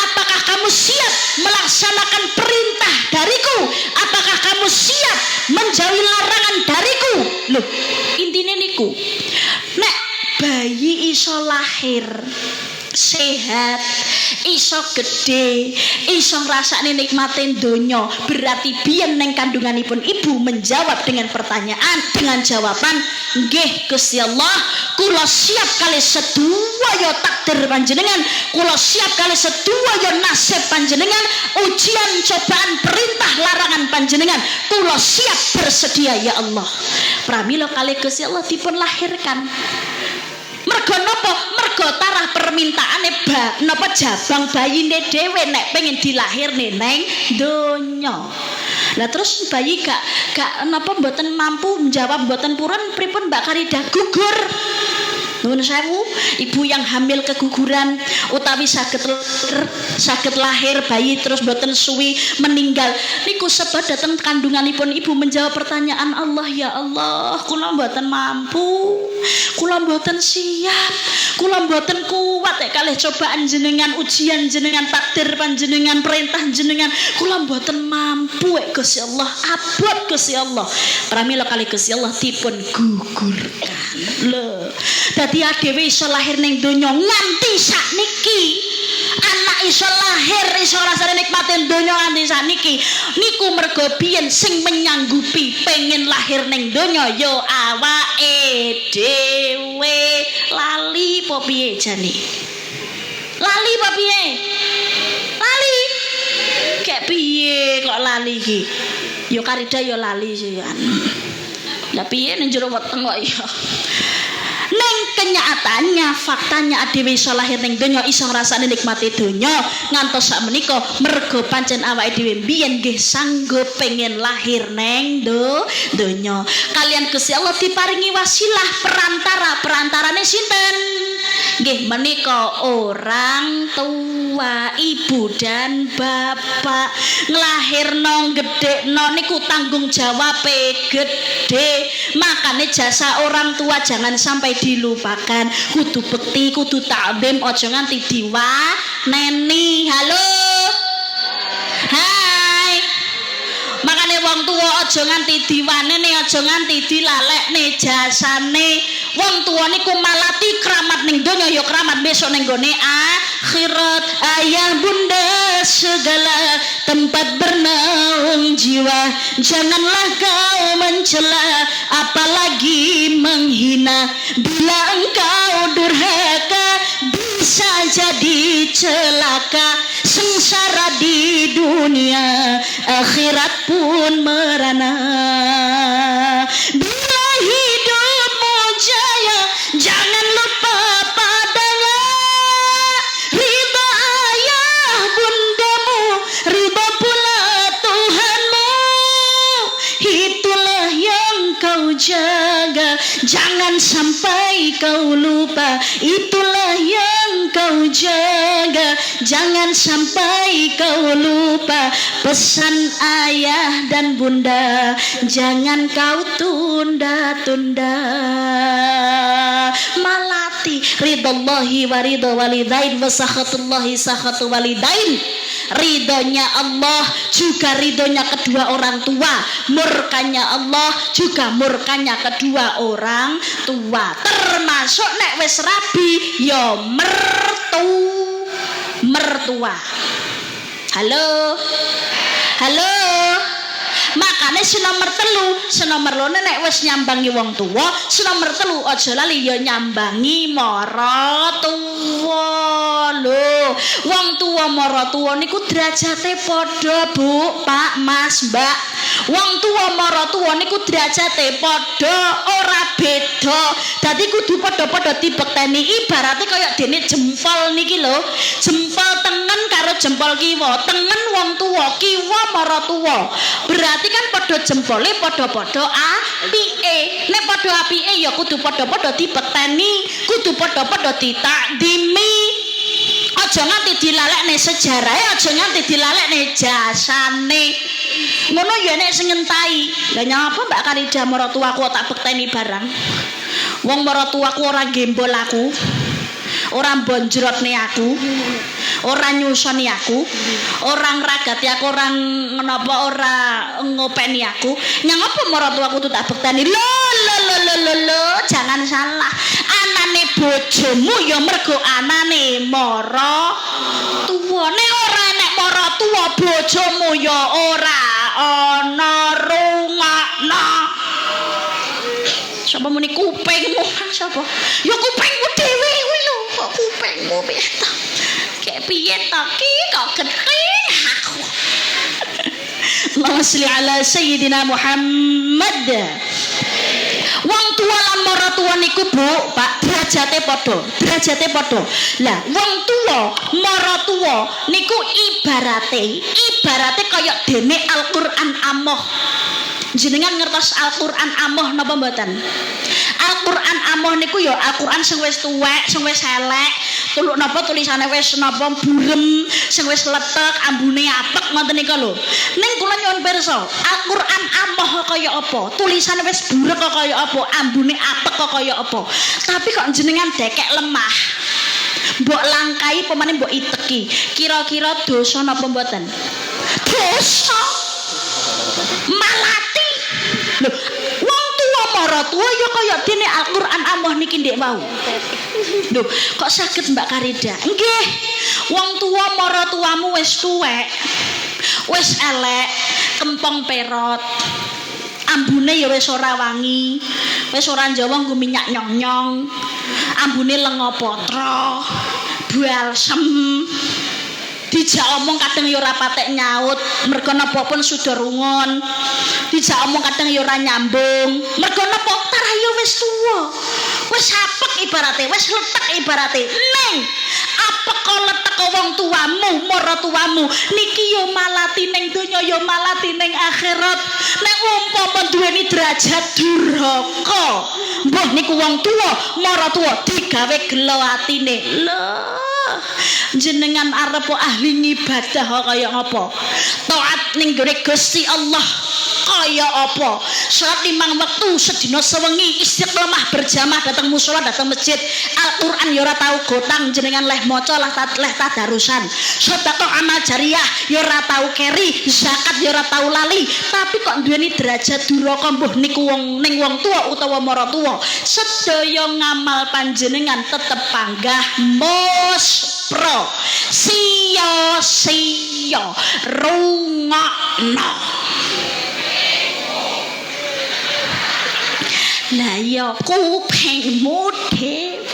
apakah kamu siap melaksanakan perintah dariku apakah kamu siap menjauhi larangan dariku loh intine niku nek bayi iso lahir sehat iso gede iso ngrasakne nikmatin donya berarti biyen ning kandunganipun ibu menjawab dengan pertanyaan dengan jawaban nggih Gusti Allah kula siap kali sedaya takdir panjenengan kula siap kali sedaya nasib panjenengan ujian cobaan perintah larangan panjenengan kula siap bersedia ya Allah pramila kali Gusti Allah dipun lahirkan mergo napa mergo tarah permintaane napa jabang bayine dhewe nek pengen dilahirne neng donya lah terus bayi gak napa mboten mampu menjawab mboten purun pripun Mbak Karida gugur nuwun sewu ibu yang hamil keguguran utawi saged lahir bayi terus mboten suwi meninggal niku sebab dateng kandunganipun ibu menjawab pertanyaan Allah ya Allah kula mboten mampu kula mboten siap kula mboten kuat kalih cobaan jenengan ujian jenengan takdir panjenengan perintah jenengan kula mboten mampu Gusti Allah abot Gusti Allah pramila kalih Gusti Allah dipun gugurkan lho dadi dhewe iso lahir ning donya nganti sakniki anak iso lahir iso rasane nikmatin donya nganti saniki niku mergo biyen sing menyanggupi pengen lahir ning donya yo awake dhewe. Lali apa piye jane? Lali apa piye? Lali. Kek piye kok lali iki? Yo karida yo lali sih ya. Lah piye ning jero weteng kok ya. Neng kenyataannya faktanya adewe iso lahir ning donya iso ngrasani nikmati donya ngantos sak menika mergo pancen awake dhewe biyen nggih sanggup pengen lahir ning donya kalian Gusti Allah diparingi wasilah perantarane sinten nggih menika orang tua ibu dan bapak nglahirno gedhekno niku tanggung jawabe gede makane jasa orang tua jangan sampai dilupakan kudu bekti kudu takzim aja nganti diwaneni. Halo hai makane wong tuwa aja nganti diwaneni aja nganti dilalekne jasane wong tuwa niku malati keramat ning donya ya keramat besok ning gone akhirat. Ayah bunda segala tempat bernaung jiwa janganlah kau mencela apalagi menghina bila engkau durhaka bisa jadi celaka sengsara di dunia akhirat pun merana. Bila hidupmu jaya jangan lupa padanya ridha ayah bundamu ridha pula Tuhanmu itulah yang kau jaga jangan sampai kau lupa itulah yang kau jaga jangan sampai kau lupa pesan ayah dan bunda jangan kau tunda-tunda. Malati ridallahi wa ridha walidain wa sakhatullahi sakhatu walidain. Ridhonya Allah juga ridhonya kedua orang tua, murkanya Allah juga murkanya kedua orang tua, termasuk nek wis rabi ya mertua. Halo makane sinomor loro nek wis nyambangi wong tuwa sinomor 3 aja lali ya nyambangi maratuwa lho. Wong tuwa maratuwa niku derajate padha Bu Pak Mas Mbak. Wong tuwa maratuwa niku derajate padha ora beda dadi kudu padha-padha dibekteni ibarate kaya dene jempol niki lho jempol tengen karo jempol kiwa tengen wong tuwa kiwa maratuwa berarti kan padha jempole padha-padha apike nek padha apike ya kudu padha-padha dibekteni kudu padha-padha ditakdimi aja nganti dilalekne sejarahe aja nganti dilalekne jasane ngono ya nek sing ngentai lha nyapa Mbak Karida maratuwaku tak bekteni barang wong maratuwaku ora gembol aku ora bonjrotne aku ora nyusoni aku ora ngragati aku ora napa ora ngopeni aku nyang apa maratuwaku tak bekteni lho jangan salah anane bojomu ya mergo anane maratuwa nek ora nek maratuwa bojomu ya ora ana rungokno. Sapa muni kupingmu sapa ya kupingmu dhewe kuwi lho kok kupingmu piye to kek piye to ki kok gedhe aku. Allahumma sholli ala sayyidina Muhammad. Wong tua lan maratuwa niku Bu Pak derajate padha lah wong tua maratuwa niku ibarate kaya dene Al-Qur'an amoh. Jenengan ngertos Al-Qur'an amoh napa mboten? Al-Qur'an amoh niku ya Al-Qur'an sing wis tuwek sing wis elek tuluk napa tulisane wis napa burem sing wis letek ambune apek ngoten nika lho. Ning kula nyuwun pirsa Al-Qur'an amoh kaya apa tulisane wis burek kaya apa ambune apek kaya apa tapi kok jenengan dekek lemah mbok langkai pemane mbok iteki kira-kira dosa napa mboten? Dosa malati lho wong tuwa maratuwa ya kaya dene Al-Qur'an amoh niki ndek wau Duh, kok sakit Mbak Karida? Nggih. Wong tua mara tuamu wis tuwek. Wis elek, kempong perot. Ambune ya wis ora wangi. Wis ora njawa nggo minyak nyong-nyong. Ambune lenga patra. Balsem. Dijak omong kadang ya ora patek nyaut, mergo napa pun sudah rungon. Dijak omong kadang ya ora nyambung, mergo napa tarah ya wis tuwa. Wis apek ibarate, wis letek ibarate. Ning apek kok letek wong tuamu, mara tuamu niki ya malati ning donya ya malati ning akhirat. Nek umpama duweni derajat duraka, mbah niku wong tuwa, mara tuwa digawe gelo atine. Lho jenengan arep ahli ibadah kaya apa? Taat ning gone Gusti Allah kaya apa? Salat 5 wektu sedina sewengi, istiqomah berjamaah datang musala, datang masjid. Al-Qur'an ya ora tau gotang jenengan leh maca leh tadarusan. Sedekah amal jariah ya ora tau keri, zakat ya ora tau lali, tapi kok duweni derajat duraka mbuh niku wong ning wong tua utawa mara tuwa. Sedaya ngamal panjenengan tetep panggah muspro. Sia-sia rungokno. Lah ya kupingmu dhewe.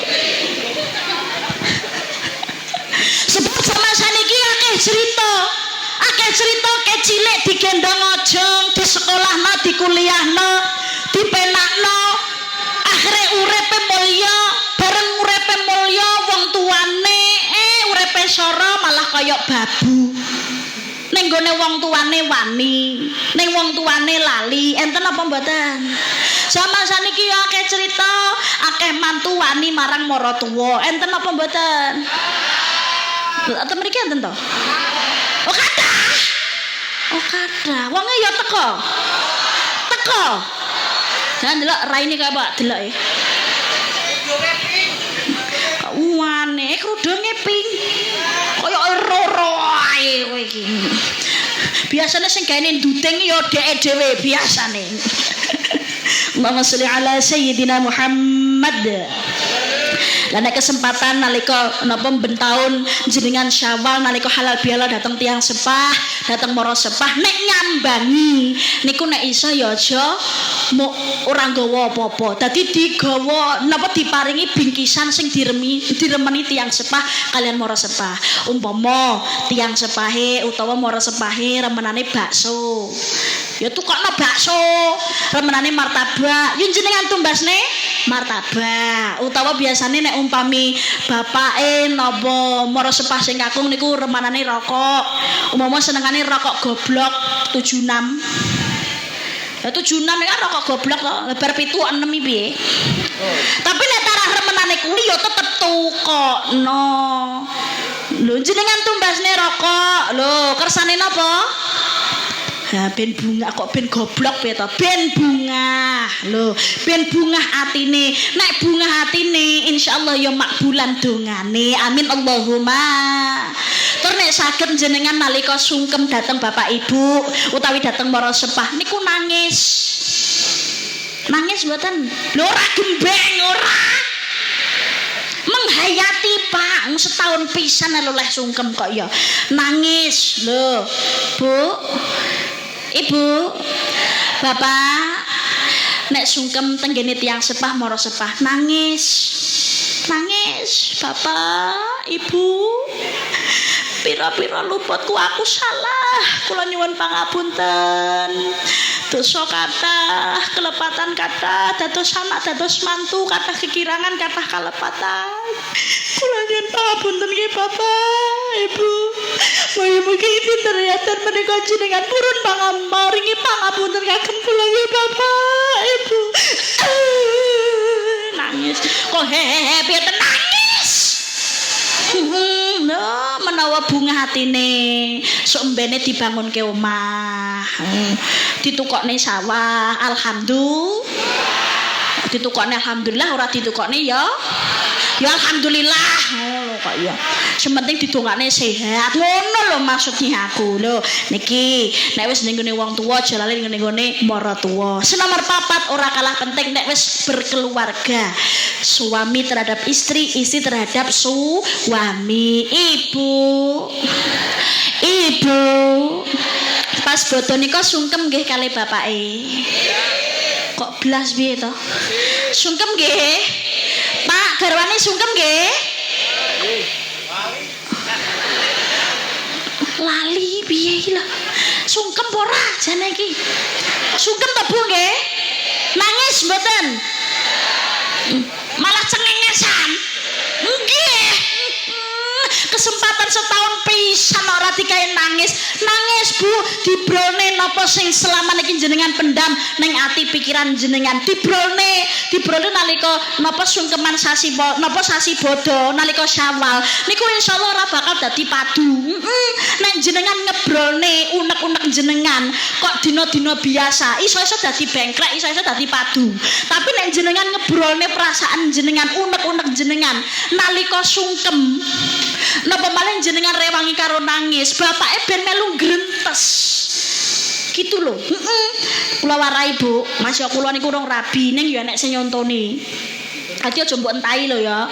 Sebab sama saniki akeh cerita ke cilik digendong ojong, di sekolahno, di kuliahno, dipenakno, akhire uripe mulya, bareng uripe mulya wong tuane uripe sora malah kaya babu. Ning gone wong tuane wani, ning wong tuane lali, enten apa mboten? Sama saniki akeh cerita, akeh mantu wani marang mara tuwa, enten apa mboten? Atau mriki enten to? Oh kathah. Oh kathah. Wonge ya teko. Teko. Jangan delok raine kaya Pak deloke. Wane krudunge pink. Kaya roro ae kowe iki. Biasane sing gaene nduting ya dheke dhewe biasane. Allahumma sholli ala sayyidina Muhammad. Lah nek kesempatan nalika napa ben taun jenengan Syawal nalika halal bihalal dateng tiyang sepah, dateng mara sepah nek nyambangi niku nek iso ya aja ora nggawa apa-apa. Dadi digawa napa diparingi bingkisan sing diremeni tiyang sepah kalian mara sepah. Umpama tiyang sepahe utawa mara sepahe remenane bakso. Ya tukokno bakso, remenane martabak. Yen jenengan tumbasne martabak. Utawa biasane nek umpami bapake napa mara sepah sing kakung niku remenane rokok. Umpama senengane rokok goblok 76. Ya 76 kan rokok goblok to, bar 7 6 piye. Tapi nek tarah remenane kuwi ya tetep tukokno. Lho jenengan tumbasne rokok. Lho kersane napa? Ya ben bunga kok ben goblok piye to? Ben bunga. Lho, ben bunga atine. Nek bunga atine insyaallah ya makbulan dongane. Amin Allahumma. Tur nek saged jenengan nalika sungkem dateng Bapak Ibu utawi dateng para sepah niku nangis. Nangis mboten? Lho ora gembeng ora. Menghayati Pak, setahun pisan leleh sungkem kok ya. Nangis. Lho, Bu. Ibu, Bapak, nek sungkem tenggene tiyang sepah mara sepah nangis. Nangis, Bapak, Ibu. Pira-pira luputku aku salah. Kula nyuwun pangapunten. Dosa kathah, kelepatan kathah, dados anak, dados mantu, kathah kekirangan, kathah kalepatan. Kula nyuwun pangapunten nggih Bapak, Ibu. Mugi-mugi pinten yaten menika jenengan purun pangamparingi pangapunten kagem kula nggih Bapak, Ibu. Nangis. Kok hehehe piye nangis? No, menawa bunga hatine sok mbene dibangunke omah. Ditukokne sawah, alhamdulillah. Ditukokne alhamdulillah ora ditukokne ya. Ya alhamdulillah. kok ya. Sementing didongakne sehat. Ngono lho maksudnya aku. Lho, niki nek wis ning ngene wong tuwa aja lali ngene-ngene maratuwa. Nomor 4 ora kalah penting nek wis berkeluarga. Suami terhadap istri, istri terhadap suami. Ibu pas bodo nika sungkem nggih kali bapake. Kok blas piye to? Sungkem nggih. Pak, garwane sungkem nggih? Lali piye iki lho? Sungkem ora jane iki? Sungkem to Bu nggih? Nangis mboten? Malah cengengesan. Nggih. Kesempatan setahun pisan ora dikae nangis Bu, dibrone napa sing selama niki jenengan pendam ning ati pikiran jenengan dibrone nalika napa sungkeman sasi bodo nalika Syawal niku insyaallah ora bakal dadi padu. Nek jenengan ngebrone unek-unek jenengan kok dina-dina biasa iso-iso dadi bengkrek, iso-iso dadi padu. Tapi nek jenengan ngebrone perasaan jenengan unek-unek jenengan nalika sungkem napa malah jenengan rewangi karo nangis bapake ben melu grentes gitu lho. Kula warai Bu, masya kula niku urung rabi ning ya nek sing nyontoni. Dadi aja mbok entahi lho ya.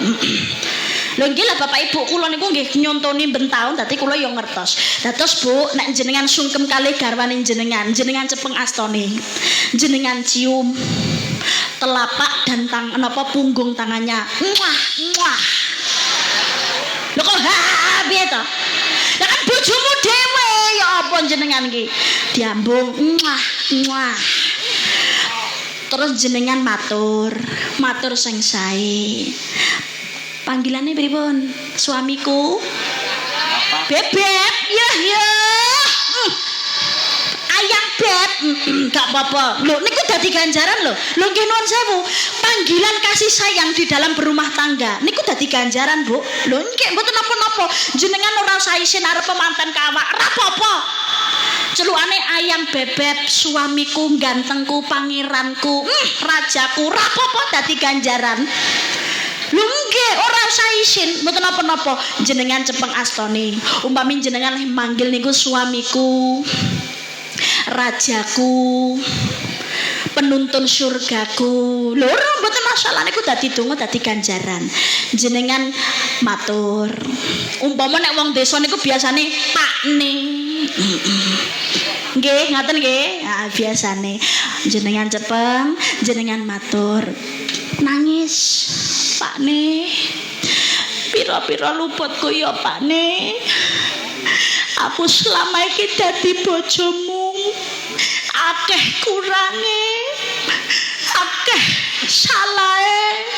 Lho nggih lah Bapak Ibu kula niku nggih nyontoni ben taun dadi kula ya ngertos. Dados Bu, nek jenengan sungkem kalih garwane jenengan cepeng astone. Jenengan cium telapak dan punggung tangannya. Muah. Lho kok piye to? Lah kan bojomu dhewe ya apa jenengan iki? Diambung muah. Terus jenengan matur sing sae. Panggilannya pripun? Suamiku? Bebek. Ya. Ayang beb. Gak apa-apa. Lho niku dadi ganjaran lho. Lho nggih nuwun sewu. Panggilan kasih sayang di dalam berumah tangga niku dadi ganjaran, Bu. Lho nggih mboten napa-napa. Jenengan ora usah isin arep pemanten kawak. Ora apa-apa. Celukane ayang bebek, suamiku, gantengku, pangeranku, rajaku. Ora apa-apa dadi ganjaran. Lho nggih ora usah isin mboten napa-napa. Jenengan cepeng astone. Umpami jenengan manggil niku suamiku, rajaku, penuntun surgaku. Lho mboten masalah niku dadi donga dadi ganjaran. Jenengan matur. Umpama nek wong desa niku biasane pakne. Nggih, ngaten nggih. Nah, biasane jenengan cepeng, jenengan matur. Nangis, Pakne. Pira-pira luputku ya Pakne. Aku selama iki dadi bojomu. Akeh kurange. Akeh salahe.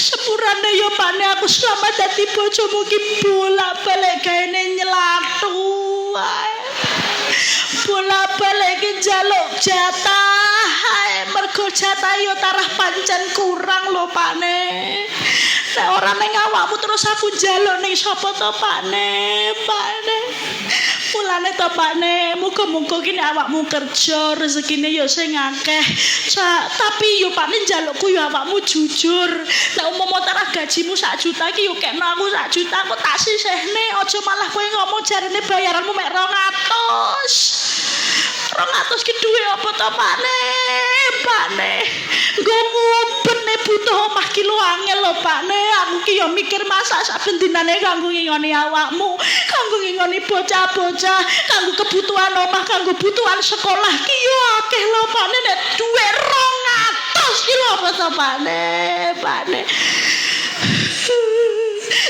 Sepurane ya Pakne aku selama dadi bojomu ki bolak-balik gaene nyelatu wae. Bolak-balik ki njaluk jatah ae mergo jatah yo tarah pancen kurang lho Pakne. Nek ora ning awakmu terus aku njaluk ning sapa to Pakne? Mulane to Pakne, muga-muga ki nek awakmu kerja rezekine yo sing akeh. Tapi yo Pakne njalukku yo awakmu jujur. Nek umpama tarah gajimu 1 juta ki yo kekno aku 1 juta kok tak sisihne. Aja malah kowe ngomong jarene bayaranmu mek 200. 200 ki duwe apa to Pakne? Nggo ngumpetne butuh omah ki lho angel lho Pakne. Aku ki yo mikir masak saben dinane kanggo ngingoni awakmu, kanggo ngingoni bocah-bocah, kanggo kebutuhan omah, kanggo kebutuhan sekolah ki yo akeh lho Pakne. Nek duwe 200 ki lho apa to Pakne?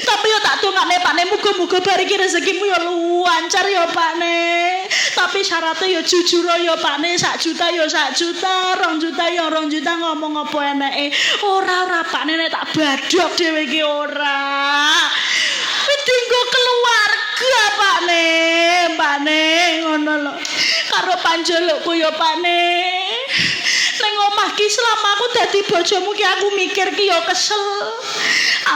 Tapi yo tak dongakne Pakne muga-muga bariki rezekimu yo lancar yo Pakne. Tapi syaratnya yo jujur yo Pakne. 1 juta yo 1 juta, 2 juta yo 2 juta, ngomong apa enake. Ora Pakne nek tak badhok dhewe iki ora. Dinggo keluarga Pakne ngono lho. Karo panjalukku yo Pakne. Ning omah ki selama aku dadi bojomu ki aku mikir ki yo kesel.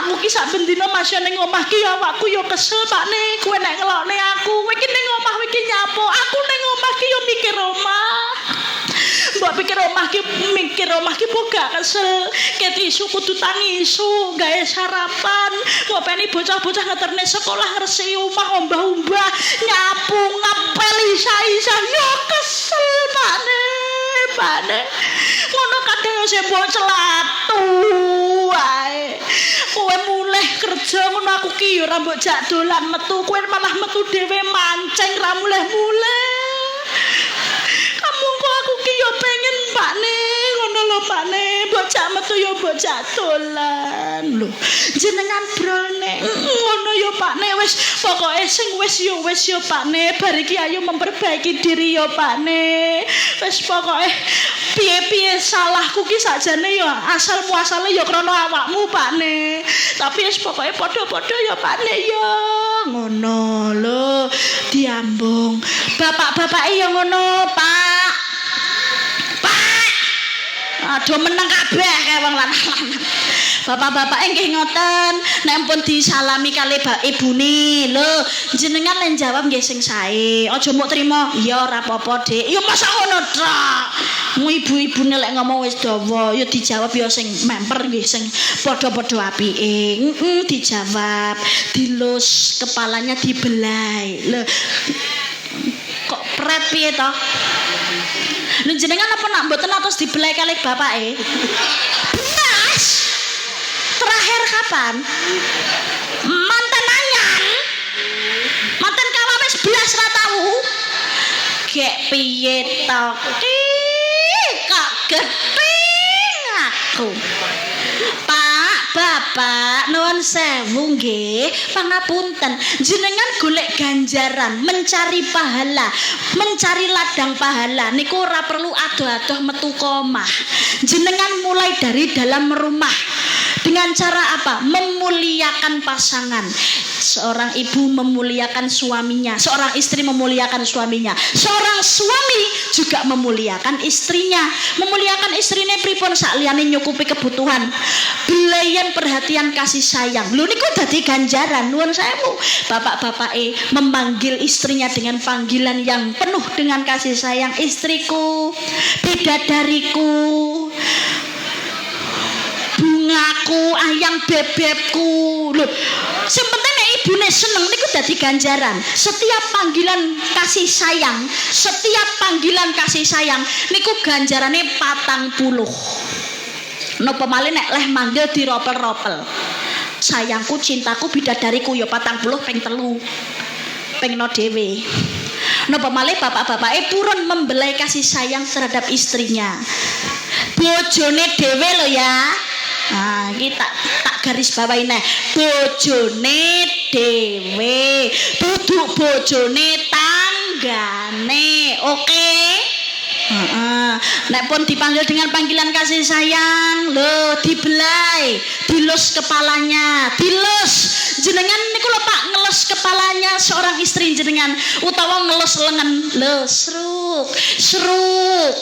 Aku ki saben dina masih ning omah ki awakku yo kesel Pakne. Kowe nek ngelokne aku, kowe ki ning omah iki nyapo. Aku ning omah ki yo mikir omah. Mbok pikir omah ki boga kesel ket isu kudu tangisu gawe sarapan ngopeni bocah-bocah ngeterne sekolah ngresiki omah ombah-ombah nyapu ngepel isa-isa yo kesel Pane ngono kadang sing mbok celatu wae kowe mulih kerja ngono aku ki yo ora mbok jak dolan metu kowe malah metu dhewe mancing ra mulih-mulih kamu kok aku ki yo pengen Pakne ngono lho Pakne bocah metu yo bocah dolan lho jenengan brone ngono yo Pakne wis pokoke sing wis yo Pakne bar iki ayo memperbaiki diri yo Pakne wis pokoke piye-piye salahku ki sakjane yo asal muasale yo krana awakmu Pakne tapi wis pokoke padha-padha yo Pakne yo ngono lho diambung bapak-bapake yo ngono Pak aduh meneng kabeh wong lanang bapak-bapak nggih ngoten nek pun disalami kali ibune lho jenengan len jawab nggih sing sae aja mok trimo ya ora apa-apa Dik ya masa ngono tok mu ibu-ibune lek ngomong wis dawa ya dijawab ya sing memper nggih sing padha-padha apike dijawab dilus kepalanya dibelai lho kok pret piye to lho jenengan apa nak mboten atus dibelai kali bapake Mas terakhir kapan mantan anyar mantan kawa wis belas ra tau gek piye to kok gedeng aku Bapak nuwun sewu nggih pangapunten jenengan golek ganjaran mencari pahala mencari ladang pahala niku ora perlu adoh-adoh metu omah jenengan mulai dari dalam rumah dengan cara apa memuliakan pasangan seorang ibu memuliakan suaminya seorang istri memuliakan suaminya seorang suami juga memuliakan istrinya memuliakan istrine pripun sakliyane nyukupi kebutuhan belayan perhatian kasih sayang lho niku dadi ganjaran nuwun sewu bapak-bapake memanggil istrinya dengan panggilan yang penuh dengan kasih sayang istriku bidadariku bungaku ayang bebekku lho sing penting nek ibune seneng niku dadi ganjaran setiap panggilan kasih sayang niku ganjarane 40 napa malih nek leh manggil diropel-ropel sayangku cintaku bidadariku ya 40 ping 3 pengno dhewe napa malih bapak-bapake purun membelai kasih sayang terhadap istrinya bojone dhewe lho ya nah iki tak garis bawahi neh bojone dhewe duduk bojone tanggane oke nek pun dipanggil dengan panggilan kasih sayang lho dibelai dilus kepalanya dilus jenengan niku lho Pak ngelus kepalanya seorang istri jenengan utawa ngelus lengan lho seruk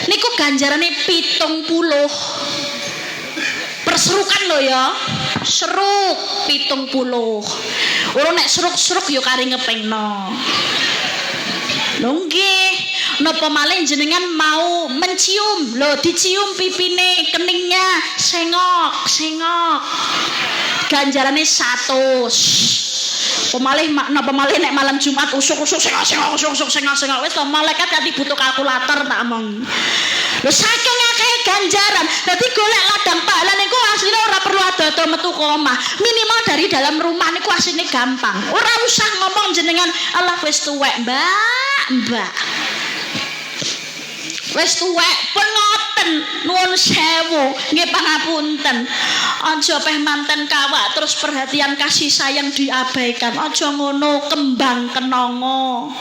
niku ganjarane 70 perserukan lho ya seruk 70 ora nek seruk-seruk ya kari ngepengno lho nggih napa malih jenengan mau mencium lho dicium pipine keningnya sengok ganjarane 100 pemalih napa malih nek malam Jumat usuk-usuk sengok wis to malaikat ati butuh kalkulator tak omong lho saking akeh ganjaran dadi golek ladang pahala niku asline ora perlu ado-ado metu ke omah minimal dari dalam rumah niku asline gampang ora usah ngomong jenengan Allah wis tuwek mbak wis tuwek pengoten nuwun sewu nggih pangapunten aja peh manten kawak terus perhatian kasih sayang diabaikan aja ngono kembang kenanga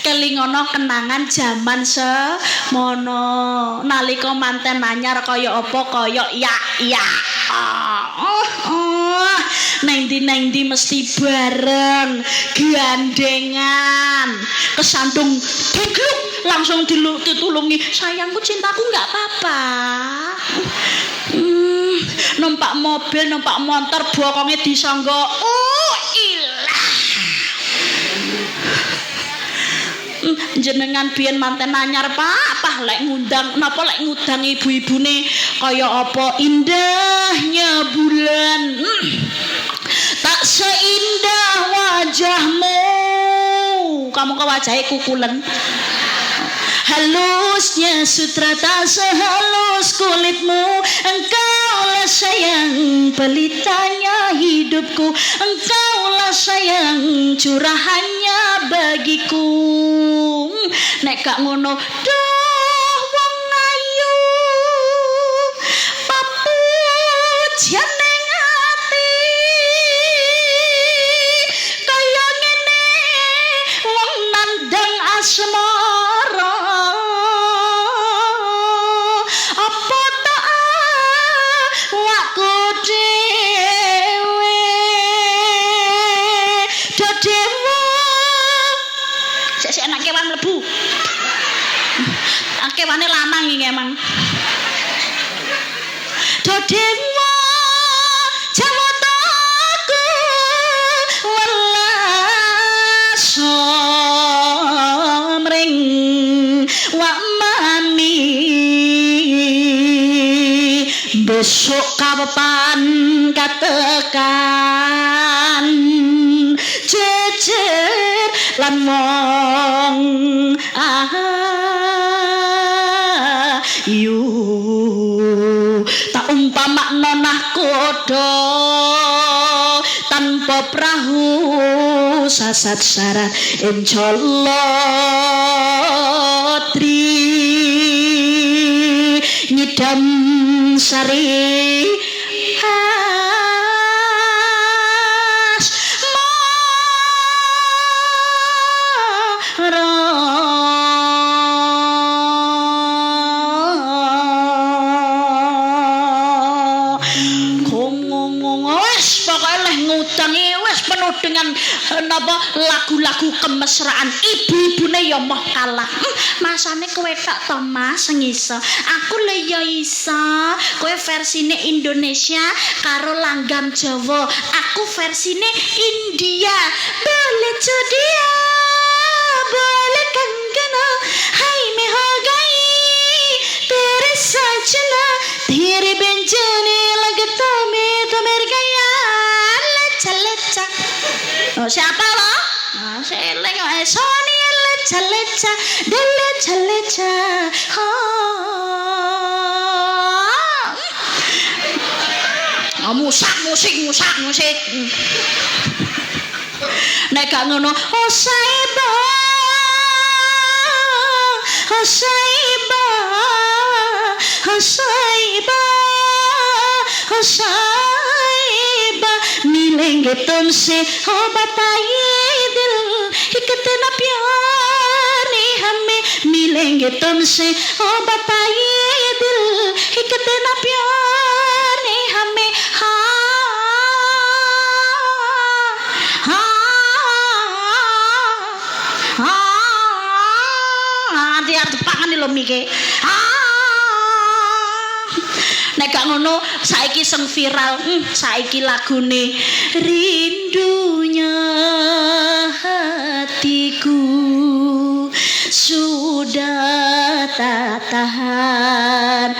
kelingono kenangan jaman semono nalika manten anyar kaya apa kaya ya neng di mesti bareng gandengan kesandung digluk langsung ditulungi sayangku cintaku nggak apa-apa numpak mobil numpak motor bokongnya disangga ilah jenengan biyen manten anyar Pak lek ngundang napa lek ngundang ibu-ibune kaya apa indahnya bulan tak seindah wajahmu kamu ke wajahnya kukulen halusnya sutra tak sehalus kulitmu engkaulah sayang pelitanya hidupku engkaulah sayang curahannya bagiku nek gak ngono duh wong ayu papujan ning ati kaya ngene wong nandang asmara apa tak waku dhewe dewa sik enak kewan mlebu kewane lanang iki emang dewa jawataku welas somring wa mami besok kapan katekan jejer lan wong yu tak umpama nahkoda tanpa perahu sasat syarat insyaallah tri nyidam sari dengan napa lagu-lagu kemesraan ibu-ibune ya moh kalah masane kowe tok to Mas sing iso aku le ya iso kowe versine Indonesia karo langgam Jawa aku versine India boleh dia boleh kanggana hai me ho gai tere sajna tere benjane lagta me tamer gaya lecha oh, siapa lo? Oh, seleng soni leca oh musik nek gak ngono oh saiba मिलेंगे तुमसे हो बताइए दिल कि कितना प्यार है हमें मिलेंगे तुमसे हो बताइए दिल कि कितना प्यार है हमें dia tepangan lho mike nek gak ngono saiki sing viral saiki lagune rindunya hatiku sudah tak tahan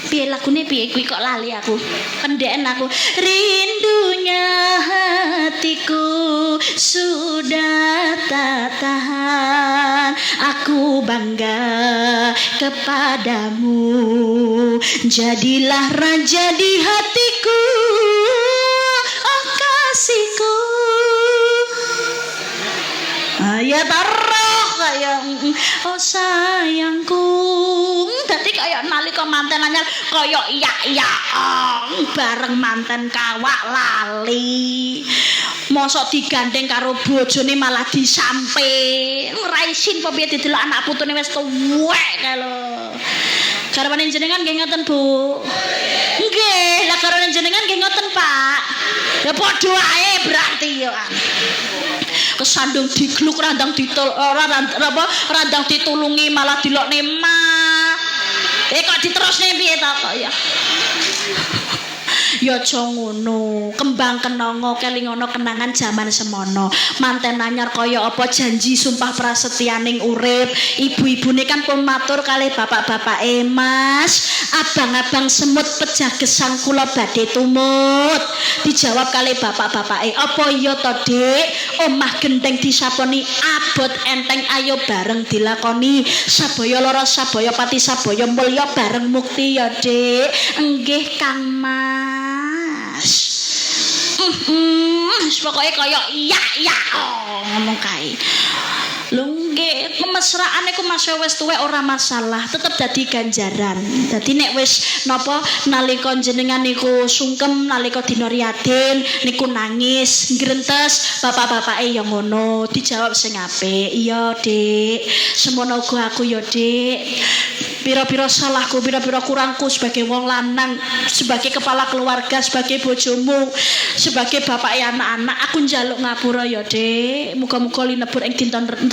piye lagune piye kuwi kok lali aku kendeken aku rindunya hatiku sudah tak tahan aku bangga kepadamu jadilah raja di hatiku oh kasihku ya taruh kayak oh sayangku dadi kayak nalika manten anyar kaya iya bareng manten kawak lali mosok digandeng karo bojone malah disampe raisin apa piye didelok anak putune wis tuwek kae lho garwane jenengan nggih ngoten Bu nggih lah garwane jenengan nggih ngoten Pak ya padha ae berarti ya kesandung digluk randang randang ditulungi malah dilokne mah kok diterusne piye ta kok ya Ya aja ngono. Kembang kenanga kelingono kenangan jaman semono. Manten anyar kaya apa janji sumpah prasetyaning urip. Ibu-ibune kan pun matur kalih bapak-bapake, Mas, abang-abang semut pejagesang kula badhe tumut. Dijawab kalih bapak-bapake, apa iya to, Dik? Omah gendeng disaponi abot enteng ayo bareng dilakoni. Sabaya lara sabaya pati sabaya mulya bareng mukti ya, Dik. Nggih Kang Mas. Pokoke kaya iya ngomong kae. Lho nggih, kemesraan iku Mas wis tuwek ora masalah, tetep dadi ganjaran. Dadi nek wis napa nalika jenengan niku sungkem nalika dina riyaden niku nangis, ngrentes, bapak-bapake ya ngono, dijawab sing apik. Iya, Dik. Semono uga aku ya, Dik. Pira-pira salahku, pira-pira kurangku sebagai wong lanang, sebagai kepala keluarga, sebagai bojomu, sebagai bapak anak-anak, aku njaluk ngapura ya, Dik. Muga-muga linebur ing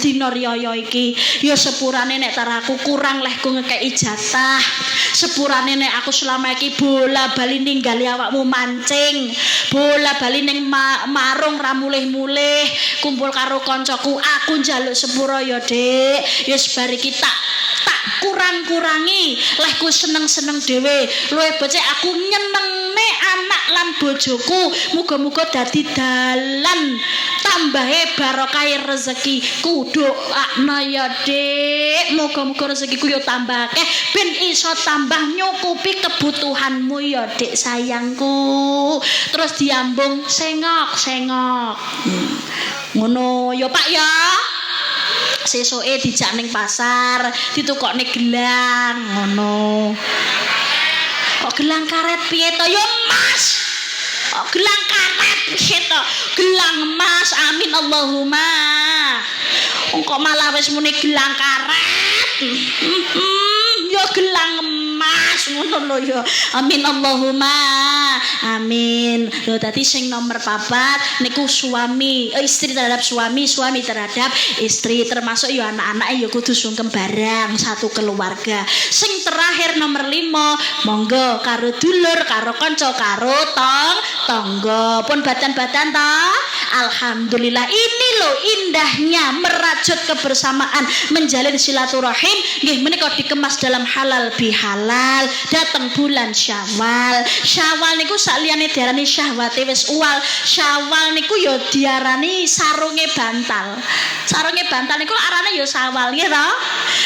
dina riyaya iki ya sepurane nek taraku kurang lehku ngekeki jatah. Sepurane nek aku selama iki bola-bali ninggali awakmu mancing, bola-bali ning marung ra mulih-mulih, kumpul karo kancaku, aku njaluk sepura ya, Dik. Ya bar iki tak kurang-kurangi lehku seneng-seneng dhewe. Luwih becik aku nyenengne anak lan bojoku. Muga-muga dadi dalan tambahe barokah rezeki. Doakna ya, Dik. Muga-muga rezekiku yo tambah akeh ben iso tambah nyukupi kebutuhanmu ya, Dik sayangku. Terus diambung sengok. Ngono ya, Pak ya. Sesuke dijak ning pasar, ditukokne gelang ngono. Kok gelang karet piye to ya, Mas? Kok gelang karet piye to? Gelang emas, amin Allahumma. Kok malah wis muni gelang karet? Ya gelang emas ngono lho ya. Amin Allahumma. Amin. Lho dadi sing nomor 4 niku suami, istri terhadap suami, suami terhadap istri, termasuk ya anak-anak ya kudu sungkem barang satu keluarga. Sing terakhir nomor 5, monggo karo dulur, karo kanca, karo tangga. Pun badan-badan ta. Alhamdulillah, ini loh indahnya merajut kebersamaan, menjalin silaturahim. Nggih menika dikemas dalam halal bihalal. Datang bulan Syawal. Syawal niku sakliyane diarani syahwate wis uwal. Syawal niku ya diarani sarunge bantal. Sarunge bantal niku arane ya Syawal nggih to.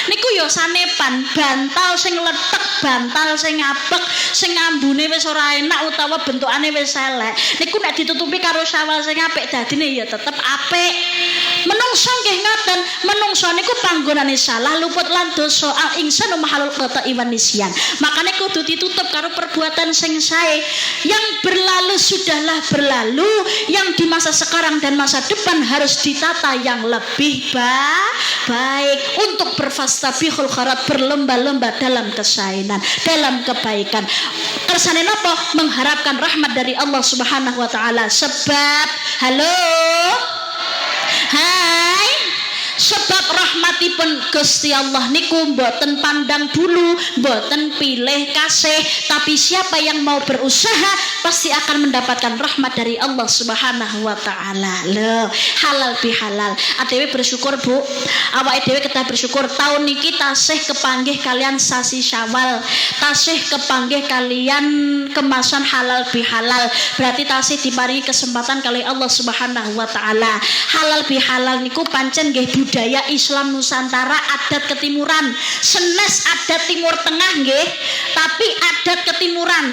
Niku ya sanepan, bantal sing letek, bantal sing apek, sing ambune wis ora enak utawa bentukane wis elek. Niku nek ditutupi karo Syawal sing apik dadine ya tetep apik. Menungso nggih ngoten, menungso niku panggonane salah, luput lan dosa. Al insanu mahalul khata'i wan nisyan. Makane kudu ditutup karo perbuatan sing sae. Yang berlalu sudahlah berlalu, yang di masa sekarang dan masa depan harus ditata yang lebih baik untuk berfastabihul khairat, berlomba-lomba dalam kesaenan, dalam kebaikan. Kersane napa? Mengharapkan rahmat dari Allah Subhanahu wa taala. Sebab hai, sebab rahmatipun Gusti Allah niku mboten pandang bulu, mboten pilih kasih, tapi siapa yang mau berusaha pasti akan mendapatkan rahmat dari Allah Subhanahu wa taala. Loh, halal bihalal. Adewe bersyukur, Bu. Awake dhewe kedah bersyukur tahun niki tasih kepanggih kalian sasi Syawal, tasih kepanggih kalian kemasan halal bihalal. Berarti tasih diparingi kesempatan kali Allah Subhanahu wa taala. Halal bihalal niku pancen nggih budaya Islam Nusantara, adat ketimuran. Senes adat Timur Tengah nggih, tapi adat ketimuran.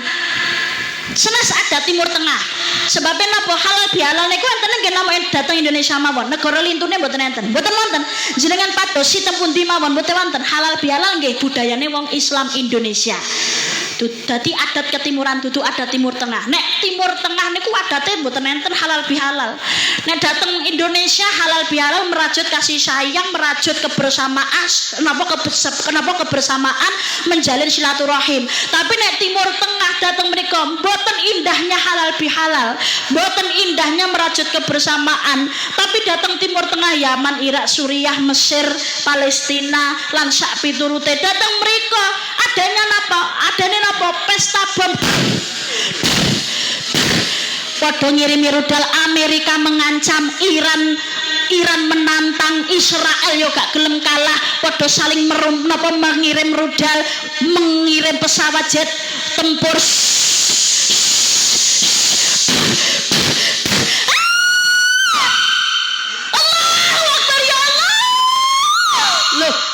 Senes adat Timur Tengah. Sebabnya napa halal bihalal niku enten nggih namanya datang Indonesia mawon. Negara lintune mboten enten. Mboten wonten. Jenengan pados siten pundi mawon mboten wonten. Halal bihalal nggih budayane wong Islam Indonesia. Dadi adat ketimuran dudu adat Timur Tengah. Nek Timur Tengah niku adate mboten enten halal bihalal. Nek dateng Indonesia halal bihalal merajut kasih sayang, merajut kebersamaan. Kenapa kebersamaan, menjalin silaturahim. Tapi nek Timur Tengah dateng mriku mboten indahnya halal bihalal, mboten indahnya merajut kebersamaan. Tapi dateng Timur Tengah, Yaman, Irak, Suriah, Mesir, Palestina lan sak piturute dateng mriku adanya napa? Adane napa? Pesta bom. padha ngirimi rudal. Amerika mengancam Iran menantang Israel yo gak gelem kalah, padha saling mengirim rudal, mengirim pesawat jet tempur.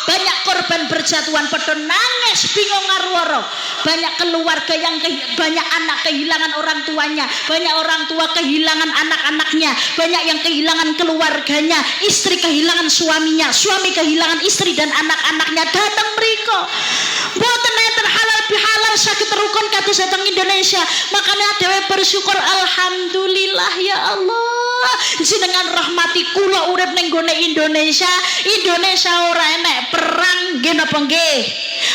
Banyak korban berjatuhan, padha nangis bingung ngarwara. Banyak keluarga yang banyak anak kehilangan orang tuanya, banyak orang tua kehilangan anak-anaknya, banyak yang kehilangan keluarganya, istri kehilangan suaminya, suami kehilangan istri dan anak-anaknya. Datang mriko mboten enten halal bihalal saged rukun kados dateng Indonesia. Makanya dhewe bersyukur, alhamdulillah ya Allah, jenengan rahmati kula urip ning gone Indonesia. Indonesia ora enek perang nggih napa nggih,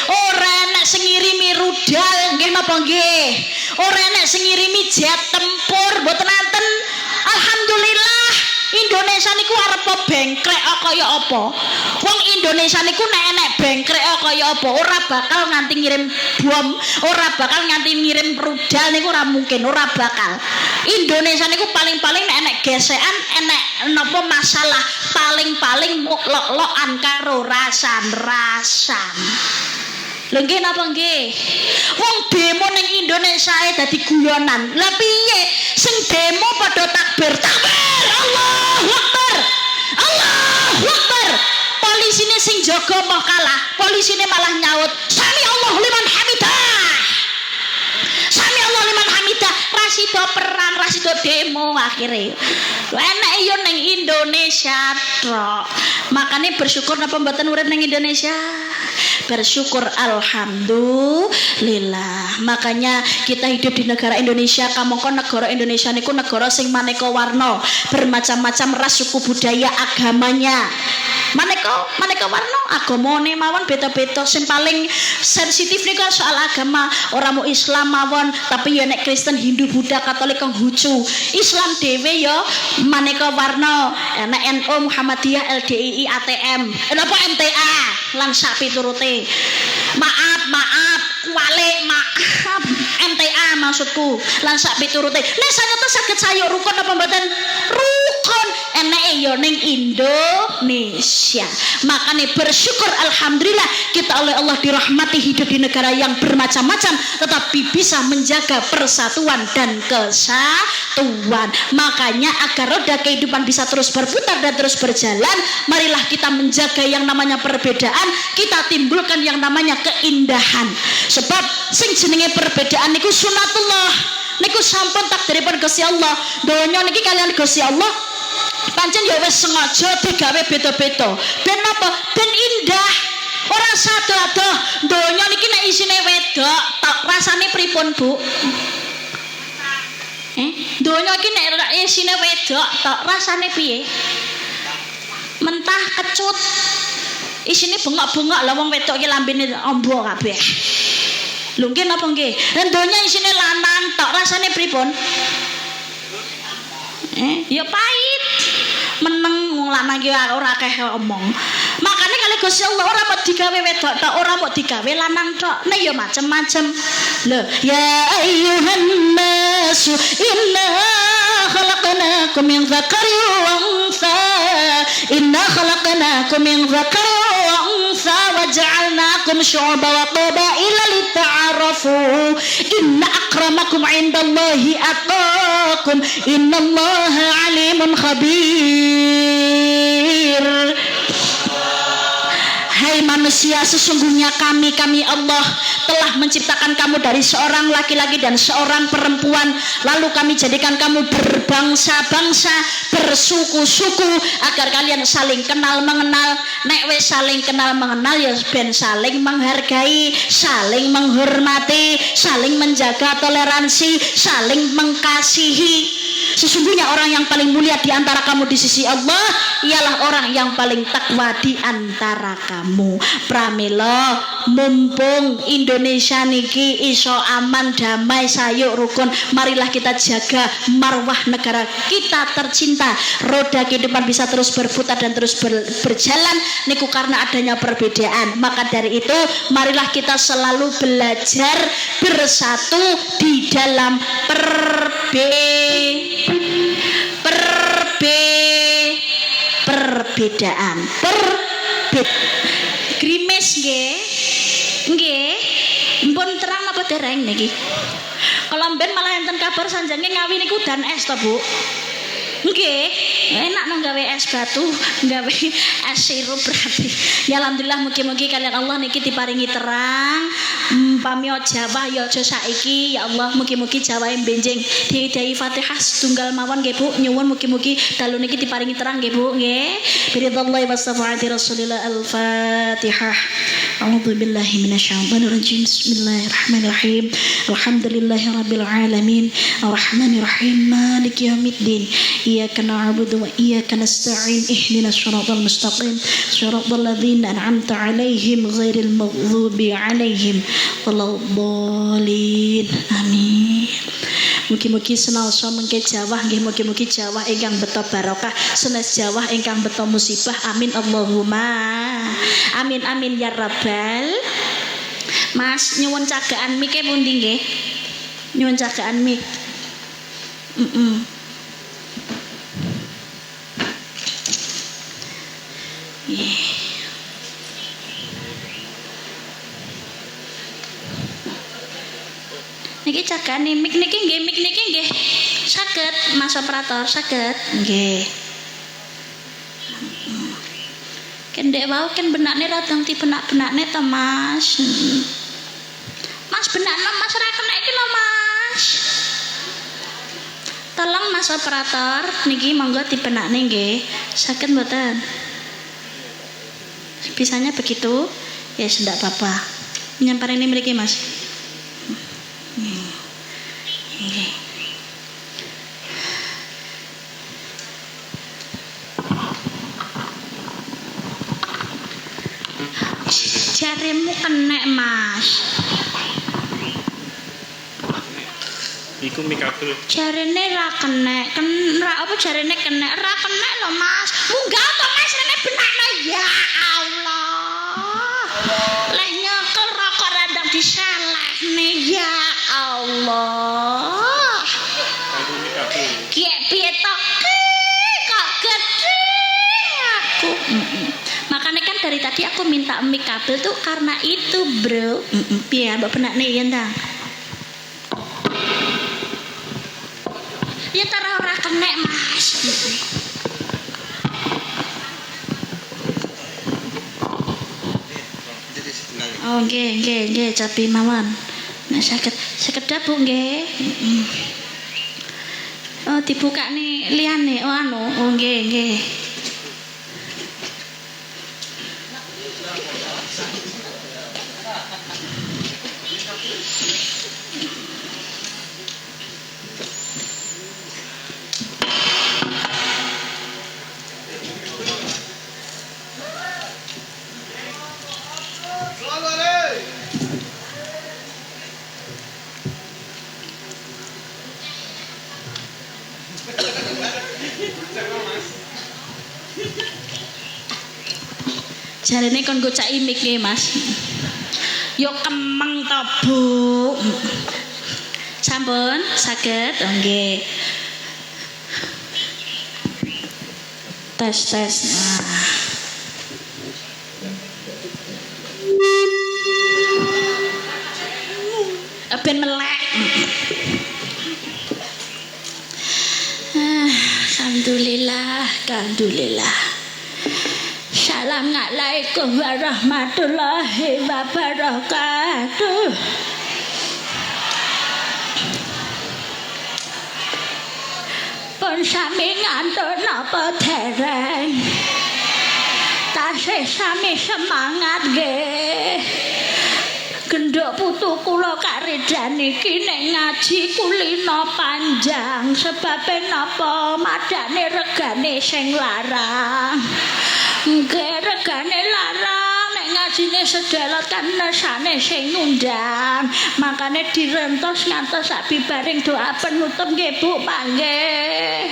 ora enek sing ngirimi rudal nggih napa nggih, ora enek sing ngirimi jet tempur mboten enten. Alhamdulillah Indonesia niku arep bengkrek kaya apa. Wong Indonesia niku nek enek bengkrek kaya apa ora bakal nganti ngirim bom, ora bakal nganti ngirim rudal niku ora mungkin, ora bakal. Indonesia niku paling-paling nek enek gesekan, enek napa masalah, paling-paling lok-lokan karo rasan-rasan. Lho nggih napa nggih? Wong demo ning Indonesia dadi guyonan. Lah piye sing demo padha takbir, takbir, Allahu Akbar, Allahu Akbar. Polisine sing jaga mau kalah, polisine malah nyaut, sami Allah liman hamidah, sami Allah liman hamidah. Rasido perang, rasido demo akhirnya. Enak yo ning Indonesia tok. Makanya bersyukur napa mboten urip ning Indonesia? Bersyukur alhamdulillah. Makanya kita hidup di negara Indonesia. Kamangka negara Indonesia niku negara sing maneka warna, bermacam-macam ras, suku, budaya, agamanya. Maneka warna, agamane mawon beda-beda. Sing paling sensitif niku soal agama, ora mau Islam mawon, tapi ya nek Kristen, Hindu, Buddha, Katolik, Konghucu. Islam dhewe ya maneka warna, enek NU, Muhammadiyah, LDII, ATM, napa MTA lan sak piturute. Maaf, kualik maaf, MTA maksudku lan sak piturute. Nek sanyata saged sayuk rukun apa mboten? Rukun eneke ya ning Indonesia. Makanya bersyukur alhamdulillah kita oleh Allah dirahmati hidup di negara yang bermacam-macam tetapi bisa menjaga persatuan dan kesatuan. Makanya agar roda kehidupan bisa terus berputar dan terus berjalan, marilah kita menjaga yang namanya perbedaan, kita timbulkan yang namanya keindahan. Sebab sing jenenge perbedaan niku sunatullah, niku sampun takdiripun Gusti Allah. Donya niki kalian Gusti Allah pancen ya wis sengaja digawe beda-beda. Ben apa? Ben indah. Ora sado-ado. Donya niki nek isine wedok, tok rasane pripun, Bu? Donya iki nek isine wedok, tok rasane piye? Mentah kecut. Isine bengok-bengok lah wong wedok iki lambene ombo kabeh. Lho nggih napa nggih? Lan donya isine lanang, tok rasane pripun? Ya pahit. Meneng wong lanang iki ora akeh omong. Makane kali Gusti Allah ora mau digawe wedok tok, ora mau digawe lanang tok. Nek ya macem-macem. Lho, ya ayyuhan nas inna khalaqnakum min dzakarin wa untha. Inna khalaqnakum min dzakarin wa untha wa ja'alnakum syu'uban wa qabaila lita'arafu. Inna akramakum 'indallahi atqakum. Innallaha 'alimun khabir. Hai manusia, sesungguhnya kami Allah telah menciptakan kamu dari seorang laki-laki dan seorang perempuan, lalu kami jadikan kamu berbangsa-bangsa, bersuku-suku agar kalian saling kenal mengenal. Nek wis saling kenal mengenal ya ben saling menghargai, saling menghormati, saling menjaga toleransi, saling mengasihi. Sesungguhnya orang yang paling mulia di antara kamu di sisi Allah ialah orang yang paling takwa di antara kamu. Pramila mumpung Indonesia niki iso aman, damai, sayuk, rukun, marilah kita jaga marwah negara kita tercinta. Roda kehidupan bisa terus berputar dan terus berjalan niku karena adanya perbedaan. Maka dari itu marilah kita selalu belajar bersatu di dalam perbedaan. Grimes nggih mpun terang apa dereng niki. Kalau mben malah enten kabar sanjange ngawi niku dan es to, Bu. Nggih, enak nang gawe es batu, gawe es sirup berarti. Ya alhamdulillah mugi-mugi kalian Allah niki diparingi terang. Pamio Jawa ya aja saiki ya Allah mugi-mugi Jawa benjing diidahi Fatihah setunggal mawon nggih Bu. Nyuwun mugi-mugi dalu niki diparingi terang nggih Bu nggih. Biridllahi wassafaati Rasulillah al-Fatihah. A'udzu billahi minasyaitonir rajim. Bismillahirrahmanirrahim. Alhamdulillahirabbil alamin. Arrahmanir rahim. Maliki yaumiddin. Iyyaka na'budu wa iyyaka nasta'in. Ihdinas shiratal mustaqim. Shiratal ladzina an'amta 'alaihim ghairil maghdubi 'alaihim waladdallin. Amin. Mugi-mugi senaosa mengke Jawa nggih mugi-mugi Jawa ingkang beto barokah, senes Jawa ingkang beto musibah. Amin Allahumma. Amin amin ya rabbal. Mas nyuwun cagaan mike pundi nggih? Nyuwun cagaan mik. Niki cagane mik niki nggih saged Mas operator saged nggih. Kendek wau ken benakne radang dibenak-benakne to Mas. Mas benakno Mas ra kena iki lho Mas. Tolong Mas operator niki monggo dibenakne nggih. Saged mboten? Bisanya begitu? Ya yes, ndak apa-apa. Menyampaikan ini mriki Mas. Jaremu kenek Mas. Iku mikabel. Jarene ra kenek, apa jarene kenek? Ra kenek lho Mas. Munggah to Mas rene benakno ya Allah. Leh nyekel rokok randang disalahne ya Allah. Aku mikabel. Kiye piye to? Kok gede aku. Makanya kan dari tadi aku minta mic kabel tuh karena itu bro. Piye mbok benakne ya ndang. Ya tara ora kenek Mas. Oh nggih capi mawon. Nek sekedap Bu nggih. Oh dibuka nih liyane oh anu. Oh nggih. Jarene kon gocaki mik nggih Mas. Yo kemeng to Bu. Sampun saged nggih. Tes. Nah. Ben melek. Alhamdulillah. Assalamualaikum warahmatullahi wabarakatuh. Pun sami ngantuk napa dereng? Tasih sami semangat nggih. gendok putu kula karidan iki nek ngaji kulino panjang sebabe napa madane regane sing larang nggih regane larang nek ngajine sedelot kan nesane sing ngundang makane direntos ngantos sabibaring doa penutup nggih Bu panggih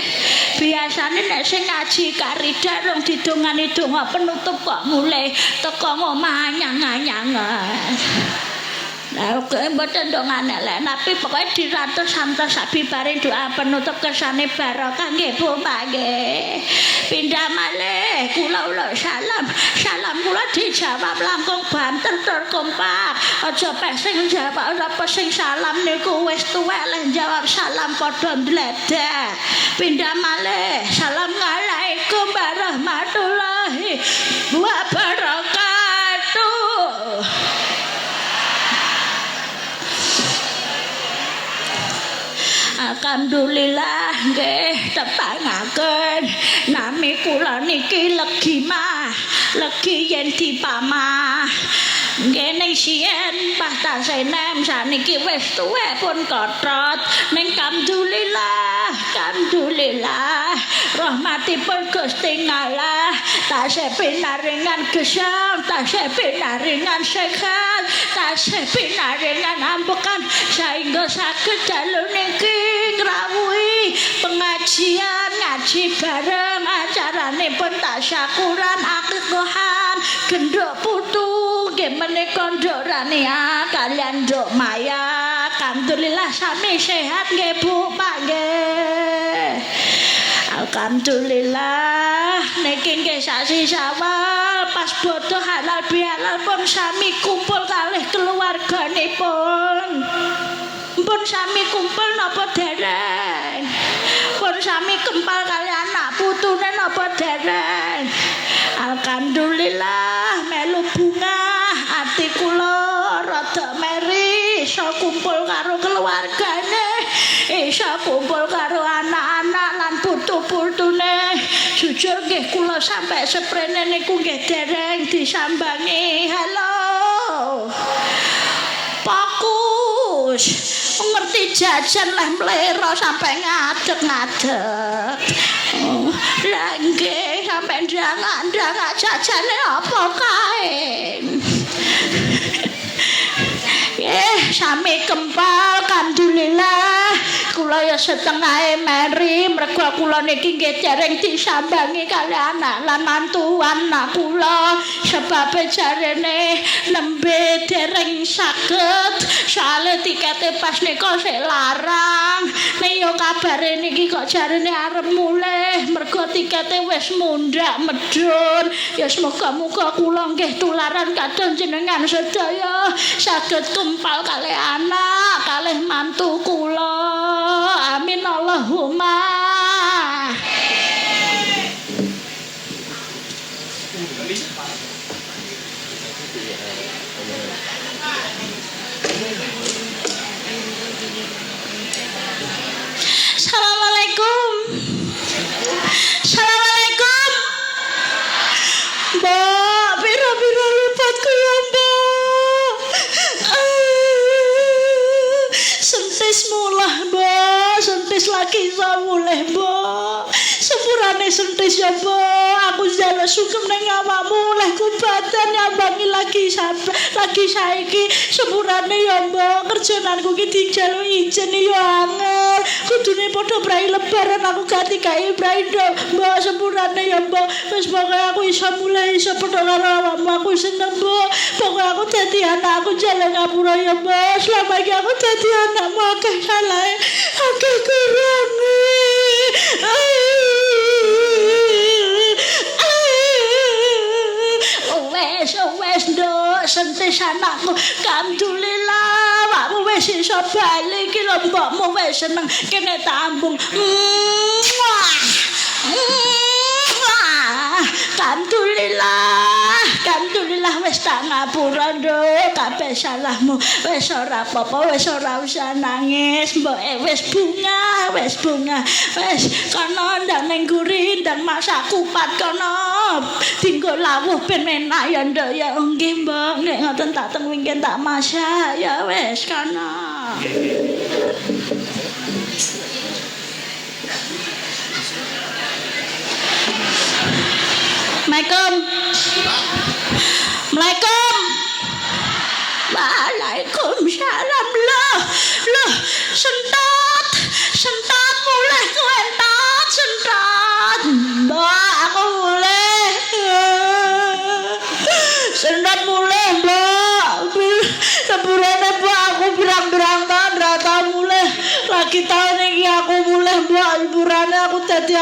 biasane nek sing ngaji karidan rong didongani donga penutup kok mulai teko ngomah anyang-anyangan. Lah kok mboten dongane lek tapi pokoke dirantos santos sabibaring doa penutup kersane barokah nggih Bu nggih. Pindah malih kula salam. Salam kula dijawab langkung banter tur kompak. Aja pesing jawab apa sing salam niku wis tuwek leh jawab salam padha ndledek. Pindah malih. Assalamualaikum warahmatullahi wabarakatuh. Alhamdulillah nggih tepangaken nami kula niki legi yen dipamah nggih ning sien pas tasih nem saniki wis tuwek pun kotot ning alhamdulillah rahmatipun Gusti Allah tasih pinaringan gesang tasih pinaringan sehat tasih pinaringan ambekan saengga saged dalu niki ngrawuhi pengajian ngaji bareng acarane pun tasyakuran akikohan gendok putu nggih menika ndorania kalian ndok maya alhamdulillah sami sehat nggih Bu Pak nggih alhamdulillah niki nggih sasi Syawal pas bodo halal bihalal pun sami kumpul kalih keluarganipun pun sami kumpul napa dereng pun sami kempal kali anak putune napa dereng alhamdulillah melu bunga ati kula rada meri iso kumpul karo keluargane iso kumpul karo anak-anak lan putu-putune jujur nggih kula sampai seprene niku nggih dereng disambangi halo Pakus ngerti jajan lah mlero sampai ngadeg-ngadeg. Lah nggih sampai ndangak-ndangak jajane apa kae. Sami kempal alhamdulillah kula ya setengah meri mergo kula niki nggih dereng disambangi kali anak lan mantu anak kula sebab jarene lembe dereng saged soalnya tikete pas nika sik larang nek yo kabare niki kok jarene arep mulih mergo tikete wis mundhak medun ya semoga-moga kula nggih tularan kadang jenengan sedaya saged kumpal kalih anak kalih mantu kula amin Allahumma Assalamualaikum Assalamualaikum Mbak pira-pira lupatku ya Mbak sentis mulah Mbak sentis lagi samuleh Mbak sepurane sentis ya Mbak aku jalo sugem ning awakmu leh kubatan nyambangi lagi saiki sepurane ya Mbak kerjananku ki dijalo ijen ya angel kudune padha brai lebaran aku ganti kae brai Mbak sepurane ya Mbak wis pokoke aku iso mulai iso padha karo awakmu aku seneng Mbak pokoke aku dadi anak aku jalo ngapura ya Mbak selama iki aku dadi anakmu akeh salah akeh kurange wes nduk sentis anakku alhamdulillah awakmu wis iso bali iki lho mbokmu wis seneng kene tambung alhamdulillah alhamdulillah wis tak ngapura nduk kabeh salahmu wis ora apa-apa wis ora usah nangis mbok wis bunga wis kana ndang ning guri ndang masak kupat kana dinggo lawuh ben enak ya nduk ya nggih mbok nek ngoten tak teng wingken tak masak ya wis kana Assalamualaikum. Waalaikumsalam. Loh, sentat mulai ku entat sentat. Mbak, aku mulai. Sentat mulai, Mbak. Sepurane Mbak aku birang-birang tahun ra tau mulai. Lagi tahun iki aku mulai, Mbak. Sepurane aku dadi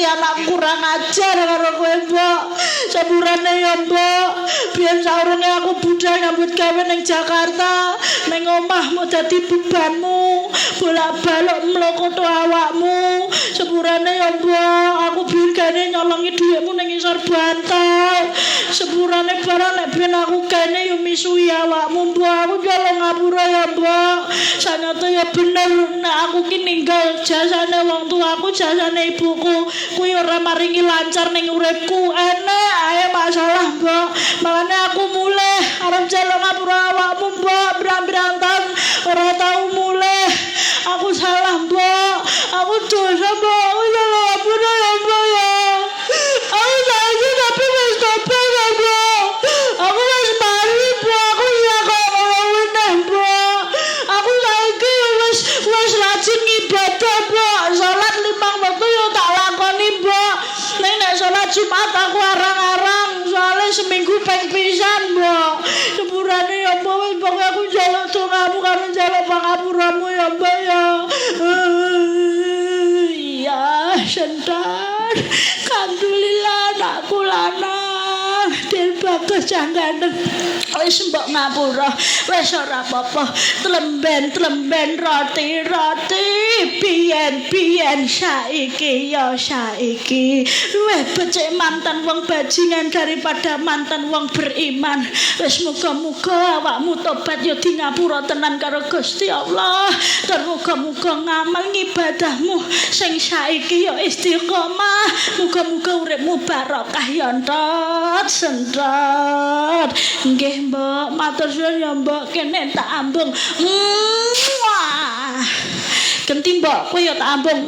anak kurang ajar karo kowe, Mbak. Sepurane ya, Mbak. Biyen saurunge aku budal nyambut gawe ning Jakarta, ning omahmu dadi bebanmu, bolak-balik mlokoto awakmu. Sepurane ya, Mbak, aku biyen kene nyolongi dhuwitmu ning isor bantal. Sepurane barang nek ben aku kene yo misuhi awakmu, Mbak. Aku nyolong ngapura ya, Mbak. Sanyata ya bener nek aku ki ninggal jasane wong tuaku, jasane ibuku, kuwi ora maringi lancar ning uripku. Enek ae masalah, Mbak. Makane aku mulai arep jalan ngapura awakmu, Mbak. Berang-berang tahun ora tau mulai. Aku salah, Mbak. Aku dosa, Mbak. Aku salah ngapura ya, Mbak ya. Aku saiki tapi wis tobat ya, Mbak. Aku wis mari, Mbak. Aku ya kok ngono neh, Mbak. Aku saiki wis rajin ibadah, Mbak. Salat 5 waktu yo tak lakoni, Mbak. Nek salat Jumat aku arang-arang. Soalnya seminggu ping pisan, Mbak. Sepurane ya, Mbak, wis pokoke aku njaluk dongamu karo njaluk pangapuramu ya, Mbak ya. Iya, sentar. Alhamdulillah anakku lanang. Bagus jangan wis mbok ngapura wis ora apa-apa tlemben roti biyen saiki luwih becik mantan wong bajingan daripada mantan wong beriman. Wis muga-muga awakmu tobat ya di ngapura tenan karo Gusti Allah. Dan muga-muga ngamal ngibadahmu sing saiki ya istiqomah. Muga-muga uripmu barokah ya sentot. Nggih, Mbok, matur suwun ya, Mbok, kene tak ambung. Genti, Mbok, kowe ya tak ambung.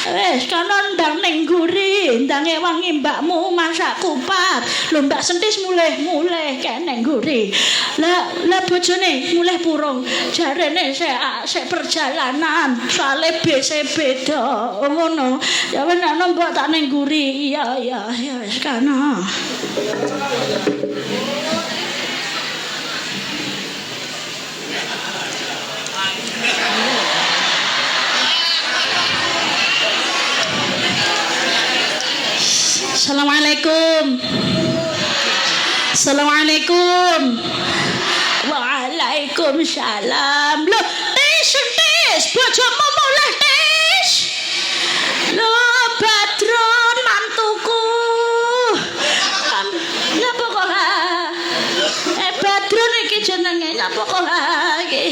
Wes kana ndang ning guri, ndange wangi mbakmu masak kupat. Lho Mbak Sentis mulih kene guri. Lah bojone mulih purung. Jarene sik perjalanan, soalé bese beda. Ngono. Ya wis ana Mbok tak ning guri. Iya wis kana. Assalamualaikum. Waalaikumsalam. Loh, tis, bojomu mulih tis. Loh, Badrun mantuku. Napa kok Badrun iki jenenge napa kok iki?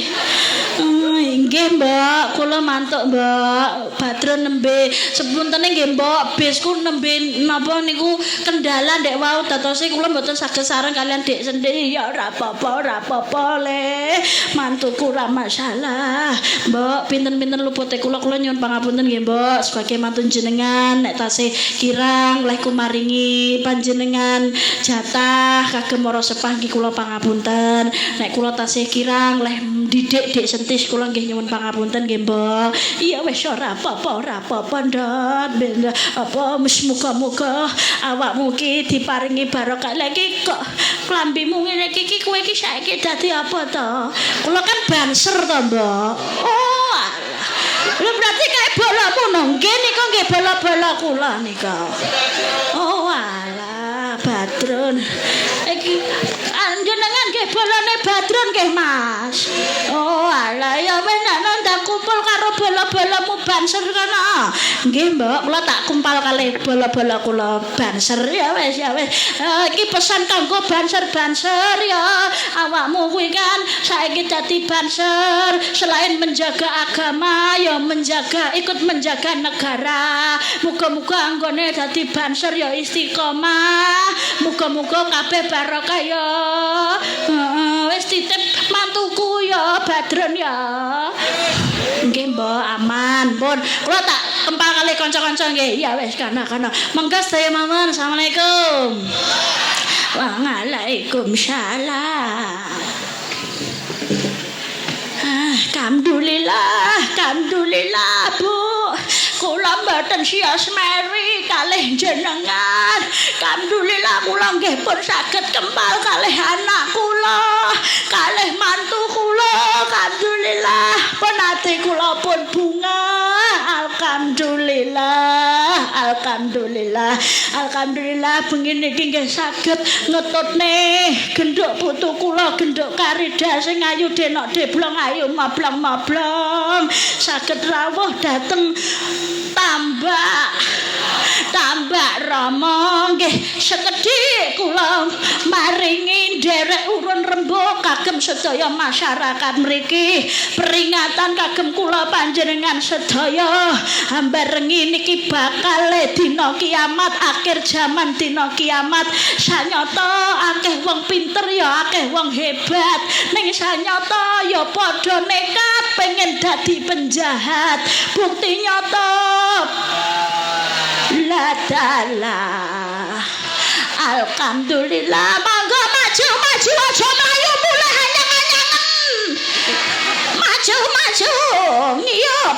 Nggih, Mbak, kula mantuk, Mbak. Badrun nembe sepuntene nggih, Mbak. Bisku nembe napa niku kendala ndek wau datose kula mboten saged sareng kalian Dik Sendi. Ya ora apa-apa le. Mantuku ora masalah. Mbak, pinten-pinten lupute kula nyuwun pangapunten nggih, Mbak. Sebagai mantu jenengan nek tasih kirang leh kumaringi panjenengan jatah kagem ora sepah nggih kula pangapunten. Nek kula tasih kirang leh didik Dik Sentis kula nggih nyuwun pangapunten nggih, Mbok. Iya wis ora apa-apa Ndot. Apa muga-muga awakmu ki diparingi barokah. Lagi kok klambimu ngene iki kowe iki saiki dadi apa to? Kula kan banser to, Mbok. Oh, alah. Lha berarti kae bolamu no. Nggih nika nggih bola-bola kula nika. Oh, alah, Badrun. Iki jenengan nggih bolane Badrun nggih, Mas. Oh, alah ya wis nek ndang kumpul karo bola-bolamu banser kana. Nggih, Mbok, kula tak kumpal kalih bola-bola kula banser ya wis ya wis. Iki pesan kanggo banser-banser ya. Awakmu kuwi kan saiki dadi banser selain menjaga agama ya ikut menjaga negara. Muga-muga anggone dadi banser ya istiqomah. Muga-muga kabeh barokah ya. Wis titip mantuku ya Badron ya. Nggih Mbok, aman pun. Kula tak kempal kali kanca-kanca nggih. Ya wis kana. Monggo sedaya mawon. Assalamualaikum. Waalaikumsalam. Alhamdulillah Bu. Kula mboten sios meri kalih jenengan. Alhamdulillah kula nggih pun saged kempal kalih anak kula, kalih mantu kula. Alhamdulillah pun ati kula pun bunga. Alhamdulillah bengi niki nggih saged ngetutne genduk putu kula, genduk Karida sing ayu denok deblong ayu mablong-mablong. Saged rawuh dateng tambak Rama nggih sekedhik kula maringi nderek urun rembug kagem sedaya masyarakat mriki. Peringatan kagem kula panjenengan sedaya ambarengi niki bakal dina kiamat, akhir zaman dina kiamat. Sanyata akeh wong pinter ya akeh wong hebat, ning sanyata ya padha nekat pengen dadi penjahat. Bukti nyata ladalah. Alhamdulillah, monggo maju aja mlayu mulih anyang-anyangen. Maju ngiyup.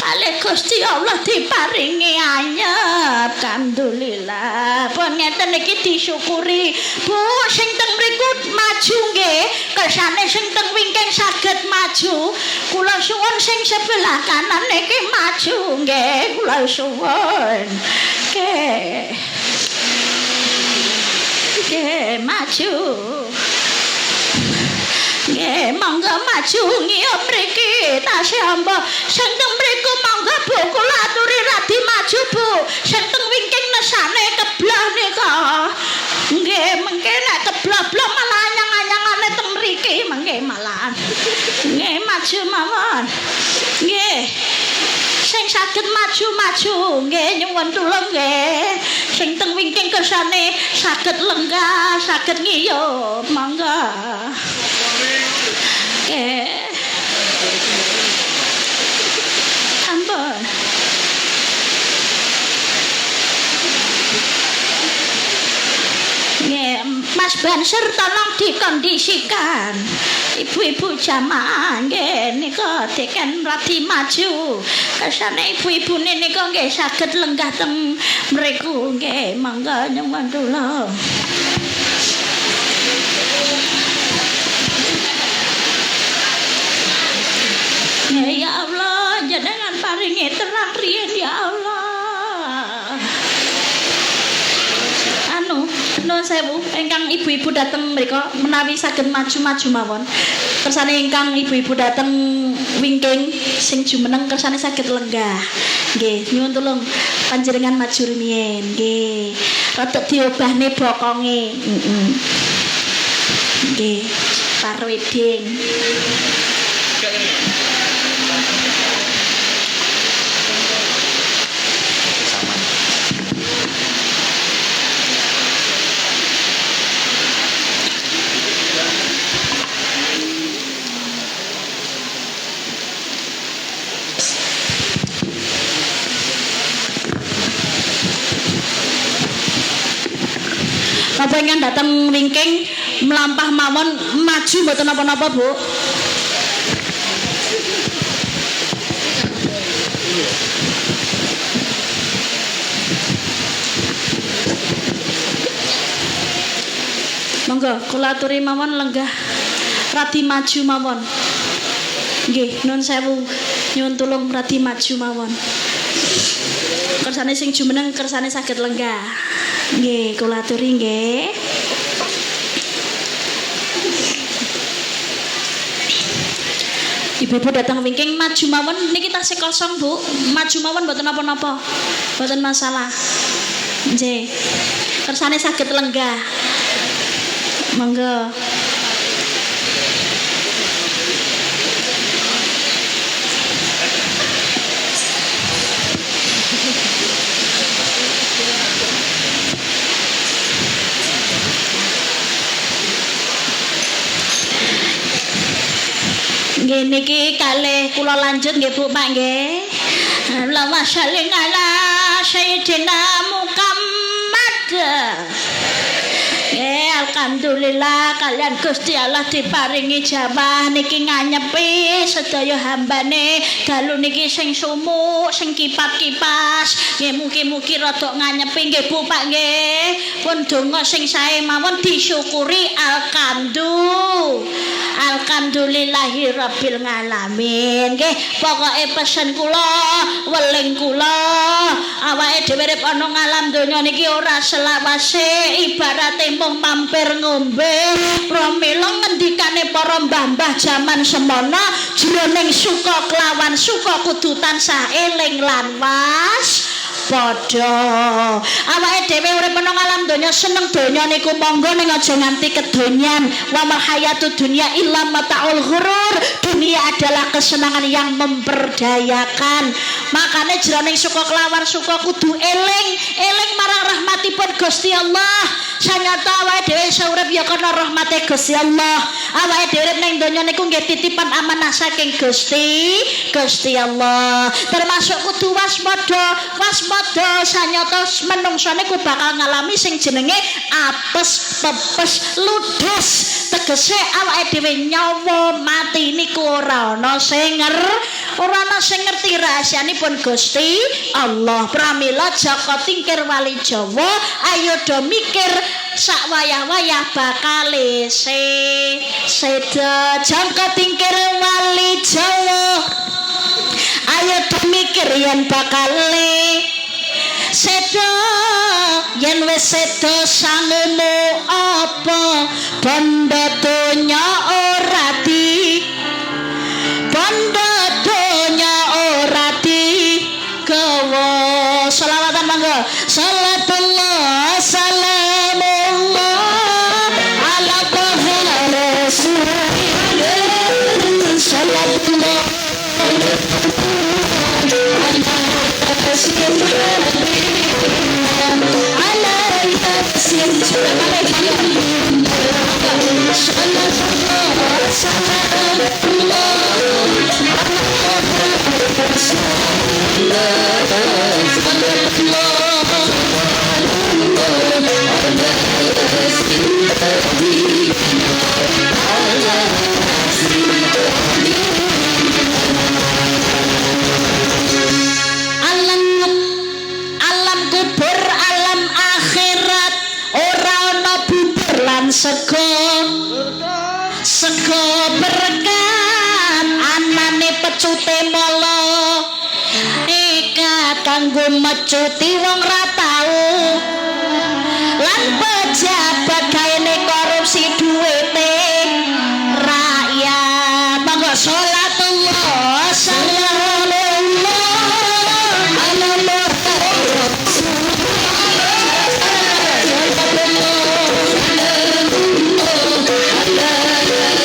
Kalih Gusti Allah diparingi anyep. Alhamdulillah. Pun ngeten iki disyukuri. Bu, sing teng mriku maju nggih. Kersane sing teng wingking saged maju. Kula suwun sing sebelah kanan niki maju nggih. Kula suwun. Nggih, maju. Nggih, monggo maju ngiyup mriki tasih amba. Sing teng mriku monggo Bu kula aturi radi maju Bu. Sing teng wingking nesane keblah nika. Nggih, mengke nek keblah-blah malah anyang-anyangane teng mriki mengke malahan. Nggih, maju mawon. Nggih. Sing saged maju nggih nyuwun tulung nggih. Sing teng wingking kersane saged lenggah, saged ngiyup monggo. Ampun. Mas Banser tolong dikondisikan. Ibu-ibu jamaah nggih nika deken radi maju. Kersane ibu-ibune nika nggih saged lenggah teng mriku nggih. Monggo nyuwun tulung. Ya Allah, jenengan paringi terang riyen ya Allah. Nuwun sewu, ingkang ibu-ibu dateng mriko menawi saged maju-maju mawon. Kersane ingkang ibu-ibu dateng wingking sing jumeneng kersane saged lenggah. Nggih, nyuwun tulung panjenengan maju rumiyin. Nggih. Rada diobahne bokonge. Nggih, parweding. Napa ingkang dateng wingking mlampah mawon maju mboten napa-napa Bu. Monggo kula aturi mawon lenggah radi maju mawon. Nggih, nuwun sewu. Nyuwun tulung radi maju mawon. Kersane sing jumeneng kersane saged lenggah. Nggih, kula aturi nggih. Ibu-ibu datang wingking maju mawon niki tasih kosong Bu. Maju mawon mboten napa-napa. Mboten masalah. Nggih. Kersane saged lenggah. Monggo. Nggih niki kalih kula lanjut nggih Bu Pak nggih. Allahumma sholli ala sayyidina Muhammad. Alhamdulillah kalian Gusti Allah diparingi jamaah niki nganyepi sedaya hambane dalu niki sing sumuk sing kipas-kipas nggih mugi-mugi rada nganyepi nggih Bu Pak nggih pun donga sing sae mawon disyukuri alhamdulillahirabbil alamin nggih pokoke pesen kula weling kula awake dhewe rep ana ngalam donya niki ora selawase ibarate mung mampir ngombe pramila ngendikane para mbah-mbah jaman semono jroning suka kelawan suka kudu tansah eling lan padha awake dhewe urip ana alam donya seneng donya niku monggo ning aja nganti kedonyan wa marhayatu dunya illa mataul ghurur dunia adalah kesenangan yang memperdayakan makanya jroning suka kelawan suka kudu eling marang rahmatipun Gusti Allah sanyata awake dhewe urip ya karena rahmate Gusti Allah awake dhewe ning donya niku nggih titipan amanah saking Gusti Allah termasuk kudu waspada sanyata menungsa niku bakal ngalami sing jenenge apes pepes ludes tegese awake dhewe nyawa mati niku ora ana sing ngerti rahasianipun Gusti Allah pramila Jaka Tingkir Wali Jawa ayo do mikir sak wayah-wayah bakale seda Jaka Tingkir Wali Jawa ayo do mikir yen bakale sedo yen wis sedo sangumu apa bondo donya ora di bondo donya ora di gawa selawatan monggo salatullah salamullah ala toha rasulillah salatullah sego berkat anane pecute mala ikat kanggo mecuti wong ra tau lan pejabat